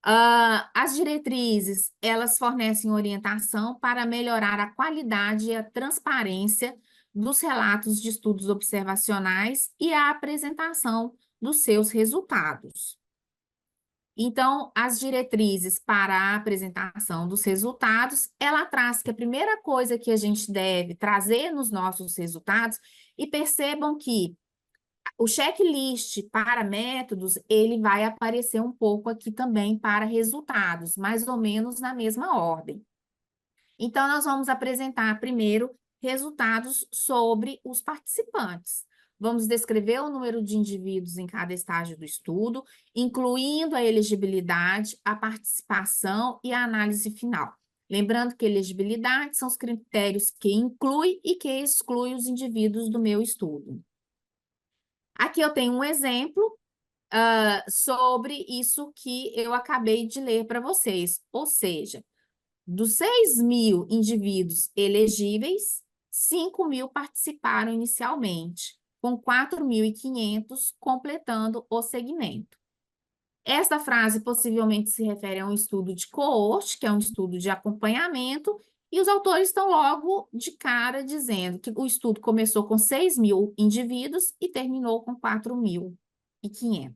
As diretrizes, elas fornecem orientação para melhorar a qualidade e a transparência dos relatos de estudos observacionais e a apresentação dos seus resultados. Então, as diretrizes para a apresentação dos resultados, ela traz que a primeira coisa que a gente deve trazer nos nossos resultados, e percebam que o checklist para métodos, ele vai aparecer um pouco aqui também para resultados, mais ou menos na mesma ordem. Então, nós vamos apresentar primeiro resultados sobre os participantes. Vamos descrever o número de indivíduos em cada estágio do estudo, incluindo a elegibilidade, a participação e a análise final. Lembrando que elegibilidade são os critérios que inclui e que exclui os indivíduos do meu estudo. Aqui eu tenho um exemplo sobre isso que eu acabei de ler para vocês. Ou seja, dos 6.000 indivíduos elegíveis, 5.000 participaram inicialmente, com 4.500 completando o segmento. Esta frase possivelmente se refere a um estudo de coorte, que é um estudo de acompanhamento, e os autores estão logo de cara dizendo que o estudo começou com 6.000 indivíduos e terminou com 4.500.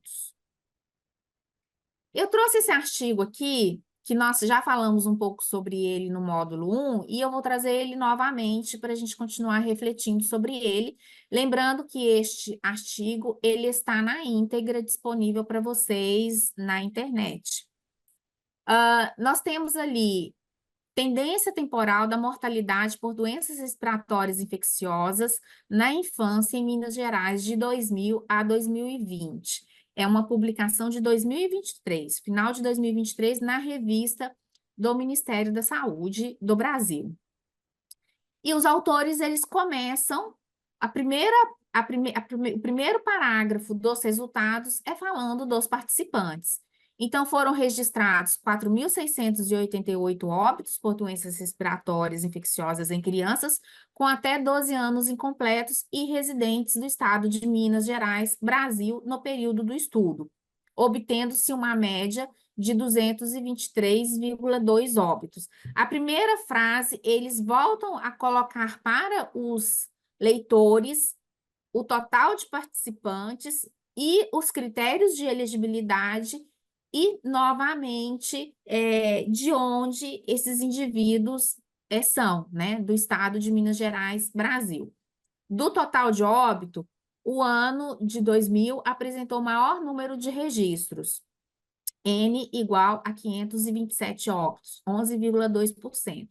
Eu trouxe esse artigo aqui, que nós já falamos um pouco sobre ele no módulo 1, e eu vou trazer ele novamente para a gente continuar refletindo sobre ele. Lembrando que este artigo, ele está na íntegra disponível para vocês na internet. Nós temos ali tendência temporal da mortalidade por doenças respiratórias infecciosas na infância em Minas Gerais de 2000 a 2020. É uma publicação de 2023, final de 2023, na revista do Ministério da Saúde do Brasil. E os autores, eles começam, o primeiro parágrafo dos resultados é falando dos participantes. Então, foram registrados 4.688 óbitos por doenças respiratórias infecciosas em crianças com até 12 anos incompletos e residentes do estado de Minas Gerais, Brasil, no período do estudo, obtendo-se uma média de 223,2 óbitos. A primeira frase, eles voltam a colocar para os leitores o total de participantes e os critérios de elegibilidade e, novamente, de onde esses indivíduos são, né? Do estado de Minas Gerais, Brasil. Do total de óbito, o ano de 2000 apresentou o maior número de registros, N igual a 527 óbitos, 11,2%,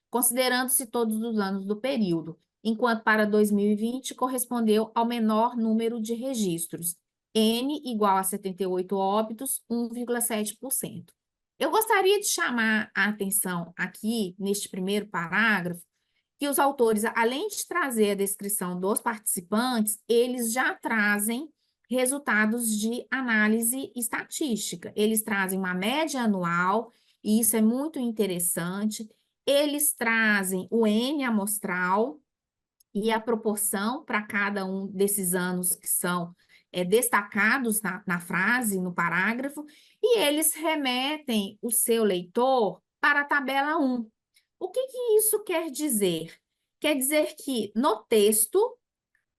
considerando-se todos os anos do período, enquanto para 2020 correspondeu ao menor número de registros, N igual a 78 óbitos, 1,7%. Eu gostaria de chamar a atenção aqui, neste primeiro parágrafo, que os autores, além de trazer a descrição dos participantes, eles já trazem resultados de análise estatística. Eles trazem uma média anual, e isso é muito interessante. Eles trazem o N amostral e a proporção para cada um desses anos que são destacados na frase, no parágrafo, e eles remetem o seu leitor para a tabela 1. O que isso quer dizer? Quer dizer que, no texto,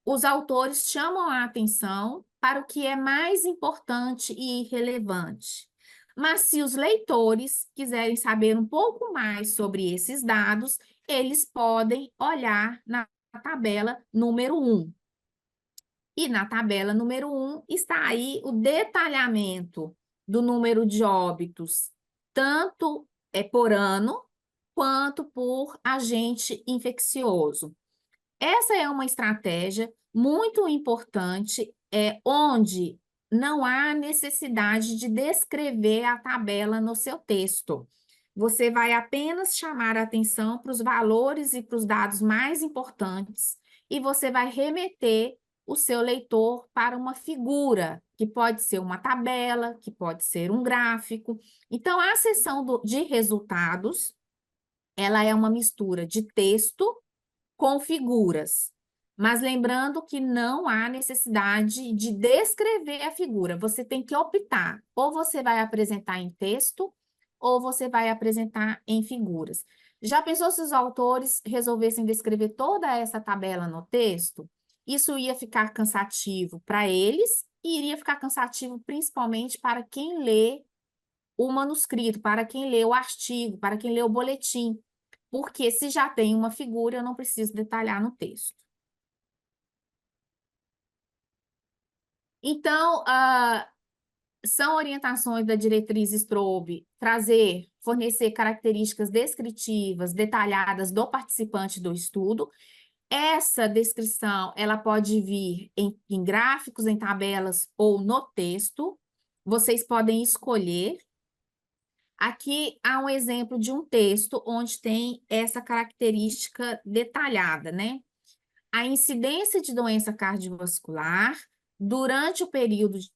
os autores chamam a atenção para o que é mais importante e relevante. Mas se os leitores quiserem saber um pouco mais sobre esses dados, eles podem olhar na tabela número 1. E na tabela número 1 está aí o detalhamento do número de óbitos, tanto por ano, quanto por agente infeccioso. Essa é uma estratégia muito importante, onde não há necessidade de descrever a tabela no seu texto. Você vai apenas chamar a atenção para os valores e para os dados mais importantes, e você vai remeter o seu leitor para uma figura, que pode ser uma tabela, que pode ser um gráfico. Então, a seção de resultados, ela é uma mistura de texto com figuras, Mas lembrando que não há necessidade de descrever a figura. Você tem que optar. Ou você vai apresentar em texto, ou você vai apresentar em figuras. Já pensou se os autores resolvessem descrever toda essa tabela no texto? Isso ia ficar cansativo para eles e iria ficar cansativo principalmente para quem lê o manuscrito, para quem lê o artigo, para quem lê o boletim. Porque se já tem uma figura, eu não preciso detalhar no texto. Então, são orientações da diretriz Strobe fornecer características descritivas, detalhadas do participante do estudo. Essa descrição, ela pode vir em gráficos, em tabelas ou no texto. Vocês podem escolher. Aqui há um exemplo de um texto onde tem essa característica detalhada, né? A incidência de doença cardiovascular durante o período de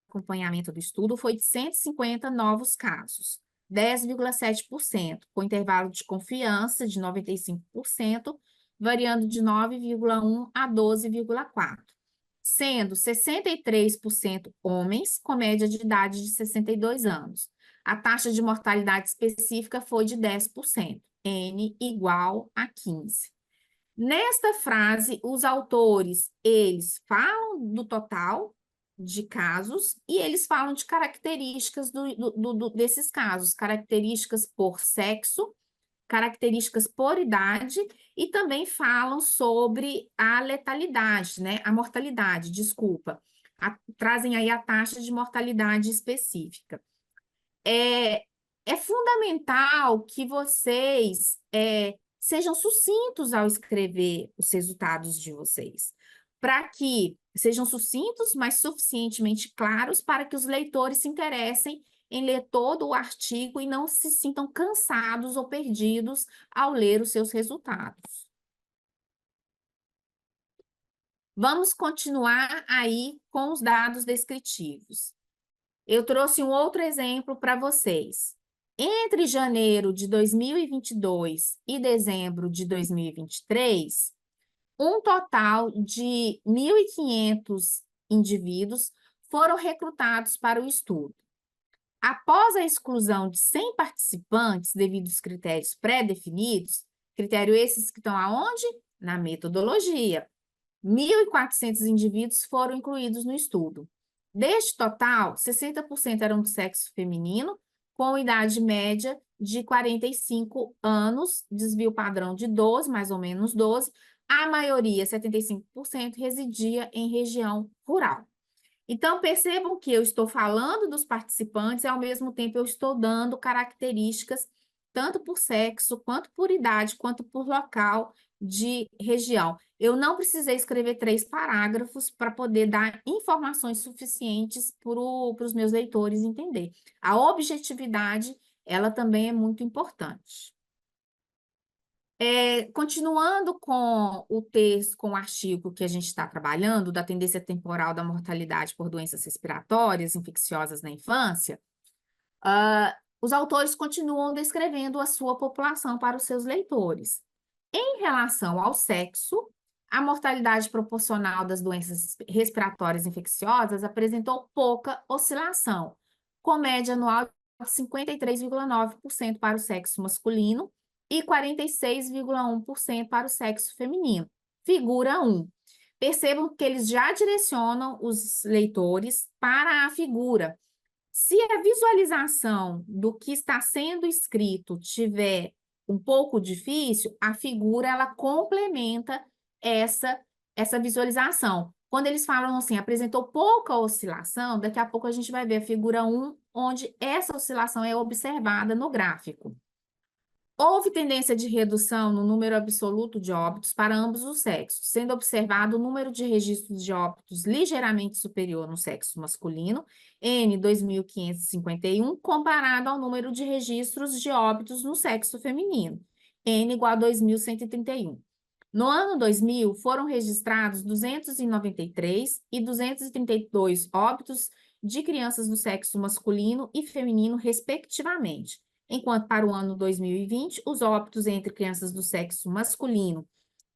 acompanhamento do estudo foi de 150 novos casos, 10,7%, com intervalo de confiança de 95%, variando de 9,1 a 12,4, sendo 63% homens com média de idade de 62 anos. A taxa de mortalidade específica foi de 10%, N igual a 15. Nesta frase, os autores, eles falam do total de casos e eles falam de características desses casos, características por sexo, características por idade e também falam sobre a letalidade, né? A mortalidade, desculpa. Trazem aí a taxa de mortalidade específica. É fundamental que vocês sejam sucintos ao escrever os resultados de vocês, para que sejam sucintos, mas suficientemente claros para que os leitores se interessem em ler todo o artigo e não se sintam cansados ou perdidos ao ler os seus resultados. Vamos continuar aí com os dados descritivos. Eu trouxe um outro exemplo para vocês. Entre janeiro de 2022 e dezembro de 2023, um total de 1.500 indivíduos foram recrutados para o estudo. Após a exclusão de 100 participantes devido aos critérios pré-definidos, critério esses que estão aonde? Na metodologia. 1.400 indivíduos foram incluídos no estudo. Deste total, 60% eram do sexo feminino, com idade média de 45 anos, desvio padrão de 12, mais ou menos 12. A maioria, 75%, residia em região rural. Então, percebam que eu estou falando dos participantes e, ao mesmo tempo, eu estou dando características tanto por sexo, quanto por idade, quanto por local de região. Eu não precisei escrever 3 parágrafos para poder dar informações suficientes para os meus leitores entender. A objetividade, ela também é muito importante. Continuando com o texto, com o artigo que a gente está trabalhando, da tendência temporal da mortalidade por doenças respiratórias infecciosas na infância, os autores continuam descrevendo a sua população para os seus leitores. Em relação ao sexo, a mortalidade proporcional das doenças respiratórias infecciosas apresentou pouca oscilação, com média anual de 53,9% para o sexo masculino e 46,1% para o sexo feminino. Figura 1. Percebam que eles já direcionam os leitores para a figura. Se a visualização do que está sendo escrito tiver um pouco difícil, a figura ela complementa essa visualização. Quando eles falam assim, apresentou pouca oscilação, daqui a pouco a gente vai ver a figura 1, onde essa oscilação é observada no gráfico. Houve tendência de redução no número absoluto de óbitos para ambos os sexos, sendo observado o número de registros de óbitos ligeiramente superior no sexo masculino, N 2.551, comparado ao número de registros de óbitos no sexo feminino, N igual a 2.131. No ano 2000, foram registrados 293 e 232 óbitos de crianças do sexo masculino e feminino, respectivamente, enquanto para o ano 2020, os óbitos entre crianças do sexo masculino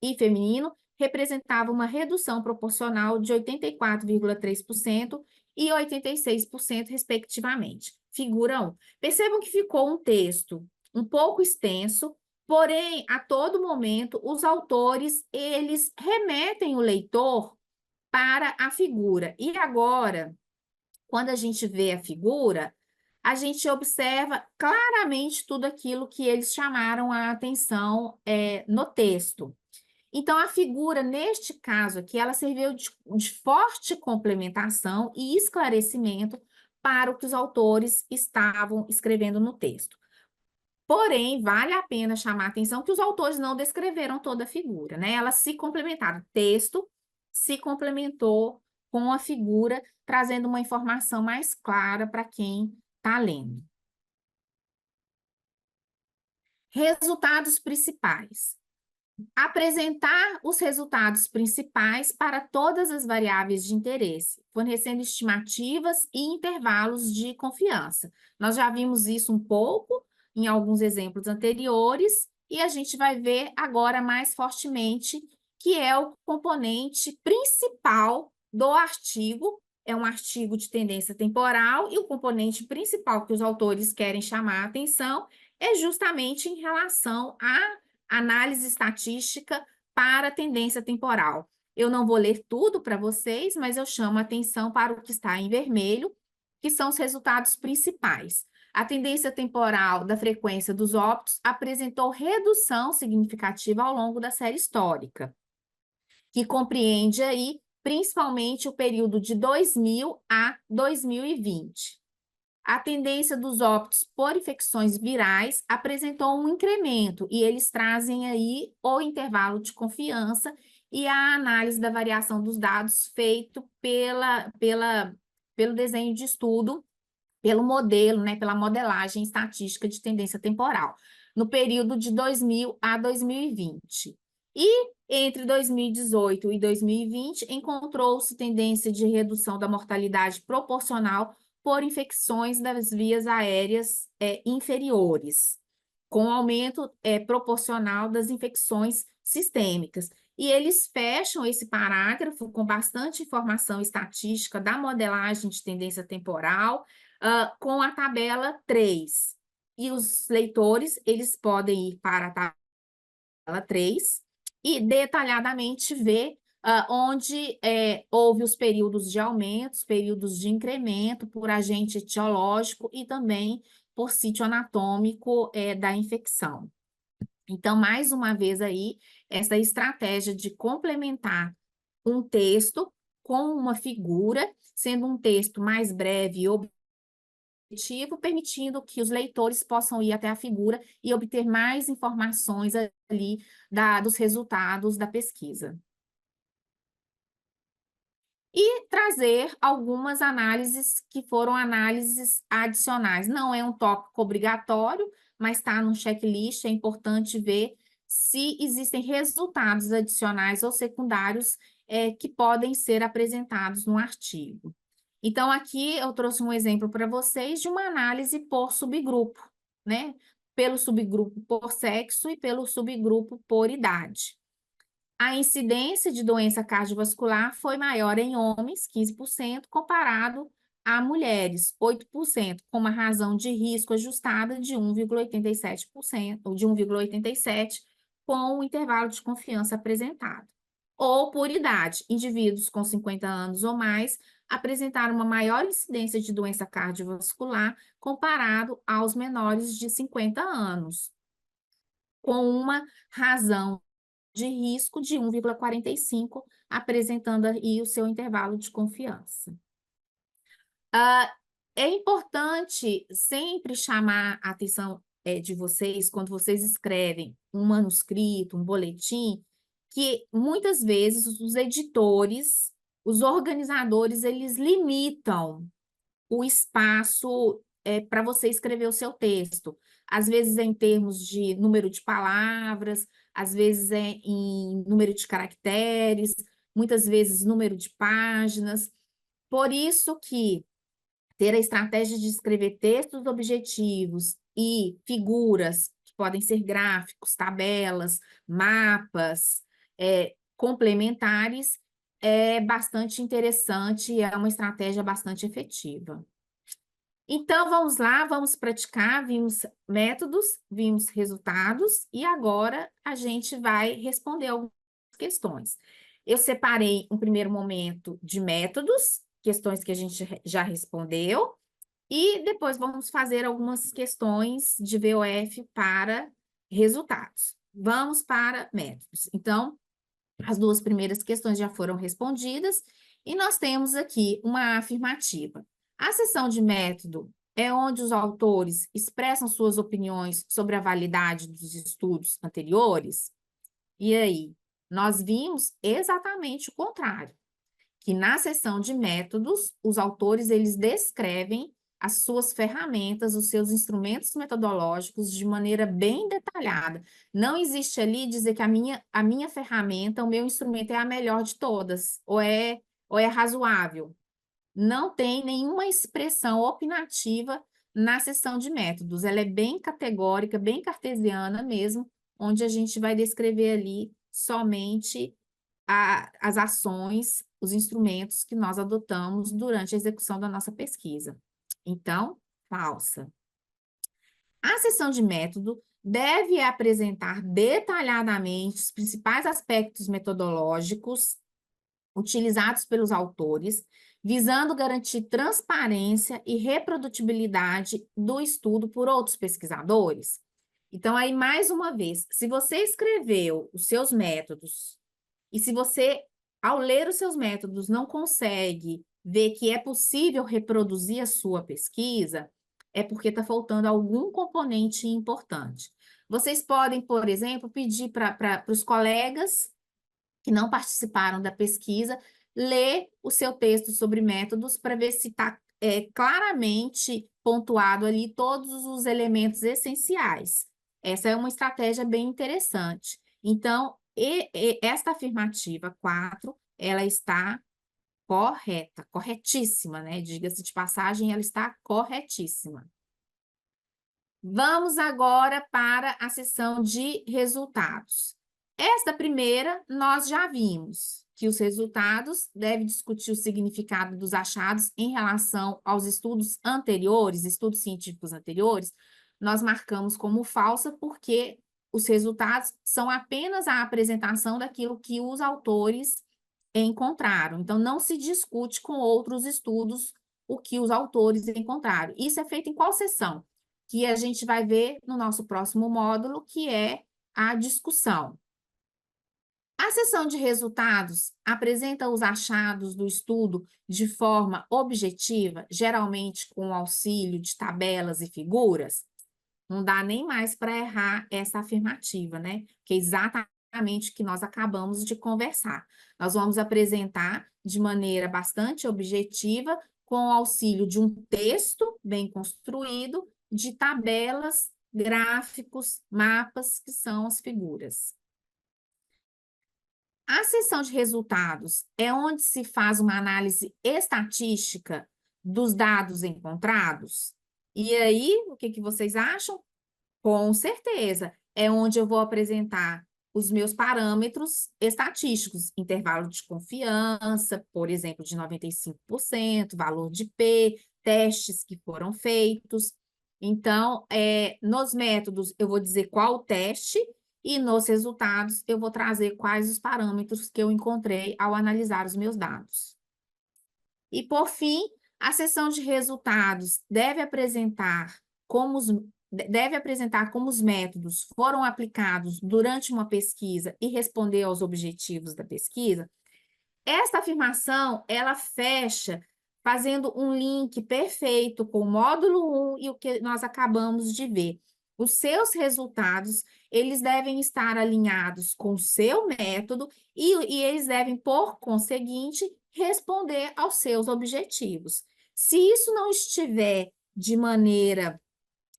e feminino representava uma redução proporcional de 84,3% e 86%, respectivamente. Figura 1. Percebam que ficou um texto um pouco extenso, porém, a todo momento, os autores, eles remetem o leitor para a figura. E agora, quando a gente vê a figura, a gente observa claramente tudo aquilo que eles chamaram a atenção no texto. Então, a figura, neste caso aqui, ela serviu de forte complementação e esclarecimento para o que os autores estavam escrevendo no texto. Porém, vale a pena chamar a atenção que os autores não descreveram toda a figura, né? Elas se complementaram. O texto se complementou com a figura, trazendo uma informação mais clara para quem está lendo. Resultados principais. Apresentar os resultados principais para todas as variáveis de interesse, fornecendo estimativas e intervalos de confiança. Nós já vimos isso um pouco em alguns exemplos anteriores, e a gente vai ver agora mais fortemente que é o componente principal do artigo. É um artigo de tendência temporal, e o componente principal que os autores querem chamar a atenção é justamente em relação à análise estatística para tendência temporal. Eu não vou ler tudo para vocês, mas eu chamo a atenção para o que está em vermelho, que são os resultados principais. A tendência temporal da frequência dos óbitos apresentou redução significativa ao longo da série histórica, que compreende aí principalmente o período de 2000 a 2020. A tendência dos óbitos por infecções virais apresentou um incremento, e eles trazem aí o intervalo de confiança e a análise da variação dos dados feito pelo desenho de estudo, pelo modelo, né, pela modelagem estatística de tendência temporal, no período de 2000 a 2020. E entre 2018 e 2020, encontrou-se tendência de redução da mortalidade proporcional por infecções das vias aéreas inferiores, com aumento proporcional das infecções sistêmicas. E eles fecham esse parágrafo com bastante informação estatística da modelagem de tendência temporal, com a tabela 3. E os leitores, eles podem ir para a tabela 3 e detalhadamente ver onde houve os períodos de aumento, os períodos de incremento por agente etiológico e também por sítio anatômico da infecção. Então, mais uma vez aí, essa estratégia de complementar um texto com uma figura, sendo um texto mais breve e objetivo, permitindo que os leitores possam ir até a figura e obter mais informações ali dos resultados da pesquisa. E trazer algumas análises que foram análises adicionais. Não é um tópico obrigatório, mas está no checklist, é importante ver se existem resultados adicionais ou secundários que podem ser apresentados no artigo. Então, aqui eu trouxe um exemplo para vocês de uma análise por subgrupo, né? Pelo subgrupo por sexo e pelo subgrupo por idade. A incidência de doença cardiovascular foi maior em homens, 15%, comparado a mulheres, 8%, com uma razão de risco ajustada de 1,87%, de 1,87, com o intervalo de confiança apresentado. Ou por idade, indivíduos com 50 anos ou mais apresentaram uma maior incidência de doença cardiovascular comparado aos menores de 50 anos, com uma razão de risco de 1,45, apresentando aí o seu intervalo de confiança. É importante sempre chamar a atenção de vocês, quando vocês escrevem um manuscrito, um boletim, que muitas vezes os editores, os organizadores, eles limitam o espaço para você escrever o seu texto. Às vezes é em termos de número de palavras, às vezes é em número de caracteres, muitas vezes número de páginas. Por isso que ter a estratégia de escrever textos objetivos e figuras, que podem ser gráficos, tabelas, mapas, complementares é bastante interessante e é uma estratégia bastante efetiva. Então, vamos lá, vamos praticar, vimos métodos, vimos resultados, e agora a gente vai responder algumas questões. Eu separei um primeiro momento de métodos, questões que a gente já respondeu, e depois vamos fazer algumas questões de VOF para resultados. Vamos para métodos. Então, as duas primeiras questões já foram respondidas, e nós temos aqui uma afirmativa. A seção de método é onde os autores expressam suas opiniões sobre a validade dos estudos anteriores? E aí, nós vimos exatamente o contrário, que na seção de métodos, os autores eles descrevem as suas ferramentas, os seus instrumentos metodológicos de maneira bem detalhada. Não existe ali dizer que a minha ferramenta, o meu instrumento é a melhor de todas, ou é razoável. Não tem nenhuma expressão opinativa na seção de métodos. Ela é bem categórica, bem cartesiana mesmo, onde a gente vai descrever ali somente as ações, os instrumentos que nós adotamos durante a execução da nossa pesquisa. Então, falsa. A seção de método deve apresentar detalhadamente os principais aspectos metodológicos utilizados pelos autores, visando garantir transparência e reprodutibilidade do estudo por outros pesquisadores. Então, aí, mais uma vez, se você escreveu os seus métodos e se você, ao ler os seus métodos, não consegue ver que é possível reproduzir a sua pesquisa, é porque está faltando algum componente importante. Vocês podem, por exemplo, pedir para os colegas que não participaram da pesquisa ler o seu texto sobre métodos para ver se está claramente pontuado ali todos os elementos essenciais. Essa é uma estratégia bem interessante. Então, esta afirmativa 4, ela está correta, corretíssima, né? Diga-se de passagem, ela está corretíssima. Vamos agora para a seção de resultados. Esta primeira, nós já vimos que os resultados devem discutir o significado dos achados em relação aos estudos anteriores, estudos científicos anteriores, nós marcamos como falsa porque os resultados são apenas a apresentação daquilo que os autores encontraram. Então, não se discute com outros estudos o que os autores encontraram. Isso é feito em qual seção? Que a gente vai ver no nosso próximo módulo, que é a discussão. A seção de resultados apresenta os achados do estudo de forma objetiva, geralmente com o auxílio de tabelas e figuras. Não dá nem mais para errar essa afirmativa, né? Que é exatamente o que nós acabamos de conversar. Nós vamos apresentar de maneira bastante objetiva, com o auxílio de um texto bem construído, de tabelas, gráficos, mapas, que são as figuras. A seção de resultados é onde se faz uma análise estatística dos dados encontrados. E aí, o que vocês acham? Com certeza, é onde eu vou apresentar os meus parâmetros estatísticos, intervalo de confiança, por exemplo, de 95%, valor de P, testes que foram feitos. Então, nos métodos, eu vou dizer qual o teste, e nos resultados, eu vou trazer quais os parâmetros que eu encontrei ao analisar os meus dados. E, por fim, a seção de resultados deve apresentar como os métodos foram aplicados durante uma pesquisa e responder aos objetivos da pesquisa. Esta afirmação, ela fecha fazendo um link perfeito com o módulo 1 e o que nós acabamos de ver. Os seus resultados, eles devem estar alinhados com o seu método e eles devem, por conseguinte, responder aos seus objetivos. Se isso não estiver de maneira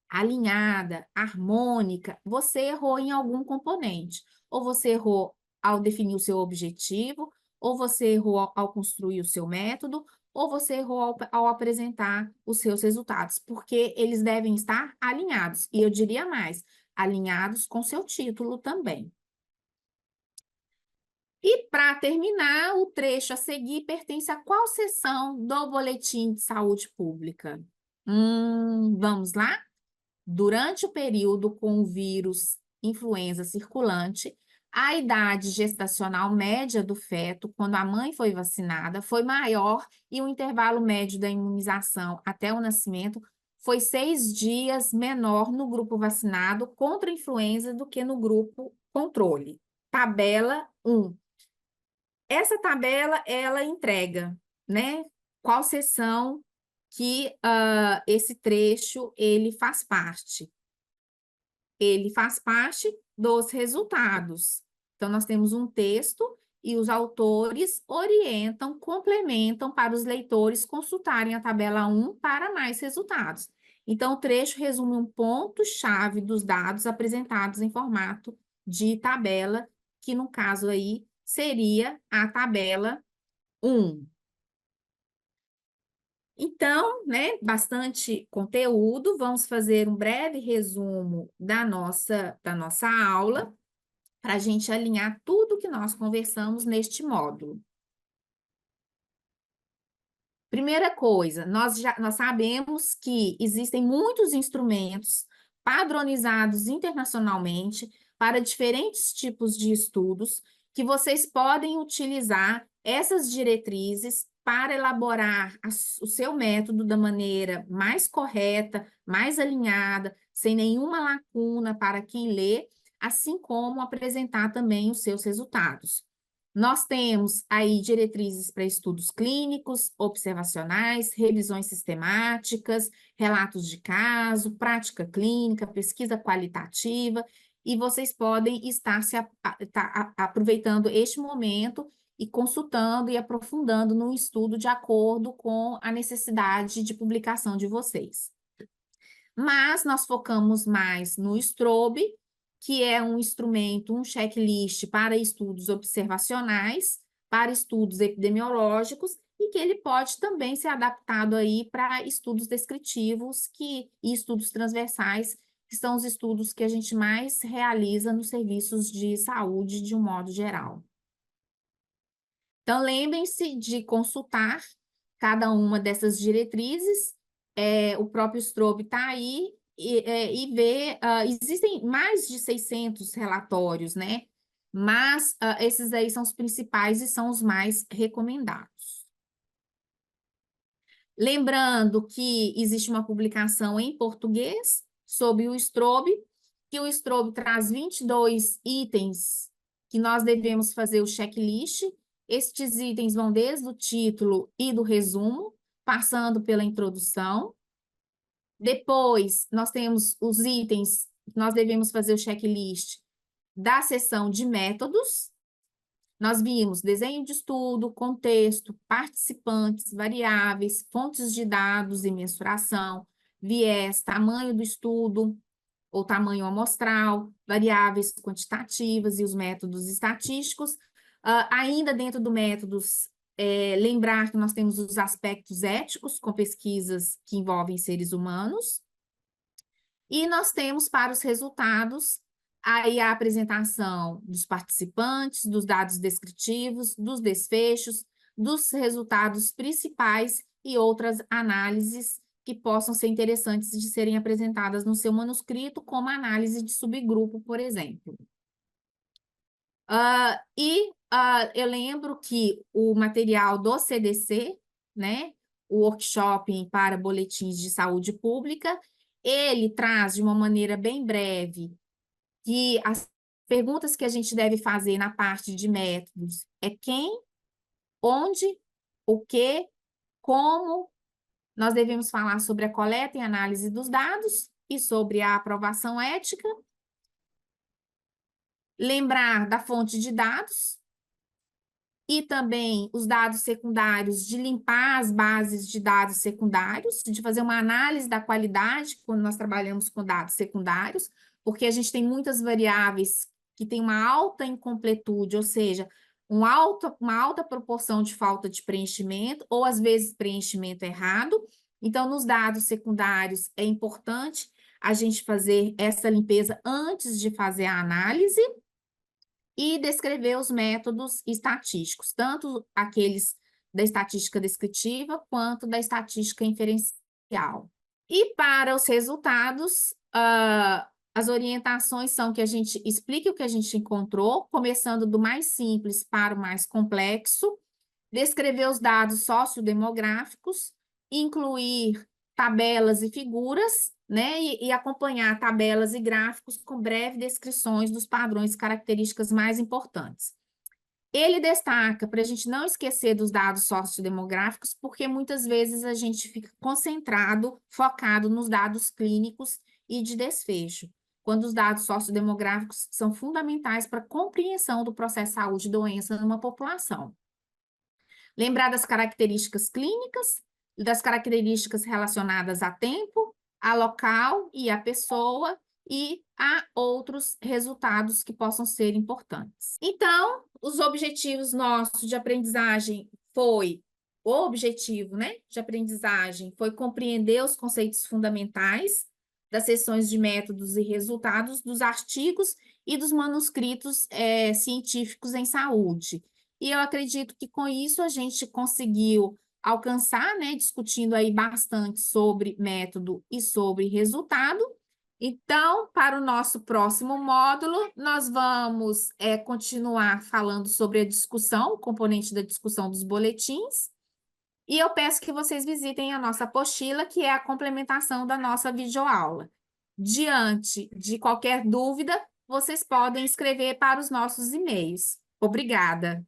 alinhada, harmônica, você errou em algum componente. Ou você errou ao definir o seu objetivo, ou você errou ao construir o seu método, ou você errou ao apresentar os seus resultados, porque eles devem estar alinhados. E eu diria mais, alinhados com seu título também. E, para terminar, o trecho a seguir pertence a qual seção do Boletim de Saúde Pública? Vamos lá? Durante o período com o vírus influenza circulante, a idade gestacional média do feto, quando a mãe foi vacinada, foi maior e o intervalo médio da imunização até o nascimento foi 6 dias menor no grupo vacinado contra a influenza do que no grupo controle. Tabela 1. Essa tabela, ela entrega, né, qual seção que esse trecho ele faz parte. Ele faz parte dos resultados. Então, nós temos um texto e os autores orientam, complementam para os leitores consultarem a tabela 1 para mais resultados. Então, o trecho resume um ponto-chave dos dados apresentados em formato de tabela, que no caso aí seria a tabela 1. Então, né, bastante conteúdo, vamos fazer um breve resumo da nossa aula, para a gente alinhar tudo que nós conversamos neste módulo. Primeira coisa, nós sabemos que existem muitos instrumentos padronizados internacionalmente para diferentes tipos de estudos, que vocês podem utilizar essas diretrizes para elaborar o seu método da maneira mais correta, mais alinhada, sem nenhuma lacuna para quem lê, assim como apresentar também os seus resultados. Nós temos aí diretrizes para estudos clínicos, observacionais, revisões sistemáticas, relatos de caso, prática clínica, pesquisa qualitativa, e vocês podem estar aproveitando este momento e consultando e aprofundando no estudo de acordo com a necessidade de publicação de vocês. Mas nós focamos mais no Strobe, que é um instrumento, um checklist para estudos observacionais, para estudos epidemiológicos, e que ele pode também ser adaptado aí para estudos descritivos e estudos transversais, que são os estudos que a gente mais realiza nos serviços de saúde de um modo geral. Então, lembrem-se de consultar cada uma dessas diretrizes, o próprio Strobe está aí, e ver, existem mais de 600 relatórios, né? Mas esses aí são os principais e são os mais recomendados. Lembrando que existe uma publicação em português sobre o Strobe, que o Strobe traz 22 itens que nós devemos fazer o checklist. Estes itens vão desde o título e do resumo, passando pela introdução. Depois, nós temos os itens que nós devemos fazer o checklist da seção de métodos. Nós vimos desenho de estudo, contexto, participantes, variáveis, fontes de dados e mensuração, viés, tamanho do estudo ou tamanho amostral, variáveis quantitativas e os métodos estatísticos. Ainda dentro do métodos, lembrar que nós temos os aspectos éticos com pesquisas que envolvem seres humanos. E nós temos para os resultados aí a apresentação dos participantes, dos dados descritivos, dos desfechos, dos resultados principais e outras análises que possam ser interessantes de serem apresentadas no seu manuscrito, como a análise de subgrupo, por exemplo. Eu lembro que o material do CDC, né, o workshop para boletins de saúde pública, ele traz de uma maneira bem breve que as perguntas que a gente deve fazer na parte de métodos é quem, onde, o que, como. Nós devemos falar sobre a coleta e análise dos dados e sobre a aprovação ética. Lembrar da fonte de dados e também os dados secundários, de limpar as bases de dados secundários, de fazer uma análise da qualidade quando nós trabalhamos com dados secundários, porque a gente tem muitas variáveis que têm uma alta incompletude, ou seja, uma alta proporção de falta de preenchimento, ou às vezes preenchimento errado. Então, nos dados secundários, é importante a gente fazer essa limpeza antes de fazer a análise. e descrever os métodos estatísticos, tanto aqueles da estatística descritiva quanto da estatística inferencial. E para os resultados, as orientações são que a gente explique o que a gente encontrou, começando do mais simples para o mais complexo, descrever os dados sociodemográficos, incluir tabelas e figuras, né, e acompanhar tabelas e gráficos com breves descrições dos padrões e características mais importantes. Ele destaca para a gente não esquecer dos dados sociodemográficos, porque muitas vezes a gente fica concentrado, focado nos dados clínicos e de desfecho, quando os dados sociodemográficos são fundamentais para a compreensão do processo de saúde e doença numa população. Lembrar das características clínicas, das características relacionadas a tempo, a local e a pessoa, e a outros resultados que possam ser importantes. Então, os objetivos nossos de aprendizagem o objetivo, né, de aprendizagem foi compreender os conceitos fundamentais das seções de métodos e resultados dos artigos e dos manuscritos científicos em saúde. E eu acredito que com isso a gente conseguiu alcançar, né, discutindo aí bastante sobre método e sobre resultado. Então, para o nosso próximo módulo, nós vamos continuar falando sobre a discussão, o componente da discussão dos boletins, e eu peço que vocês visitem a nossa apostila, que é a complementação da nossa videoaula. Diante de qualquer dúvida, vocês podem escrever para os nossos e-mails. Obrigada!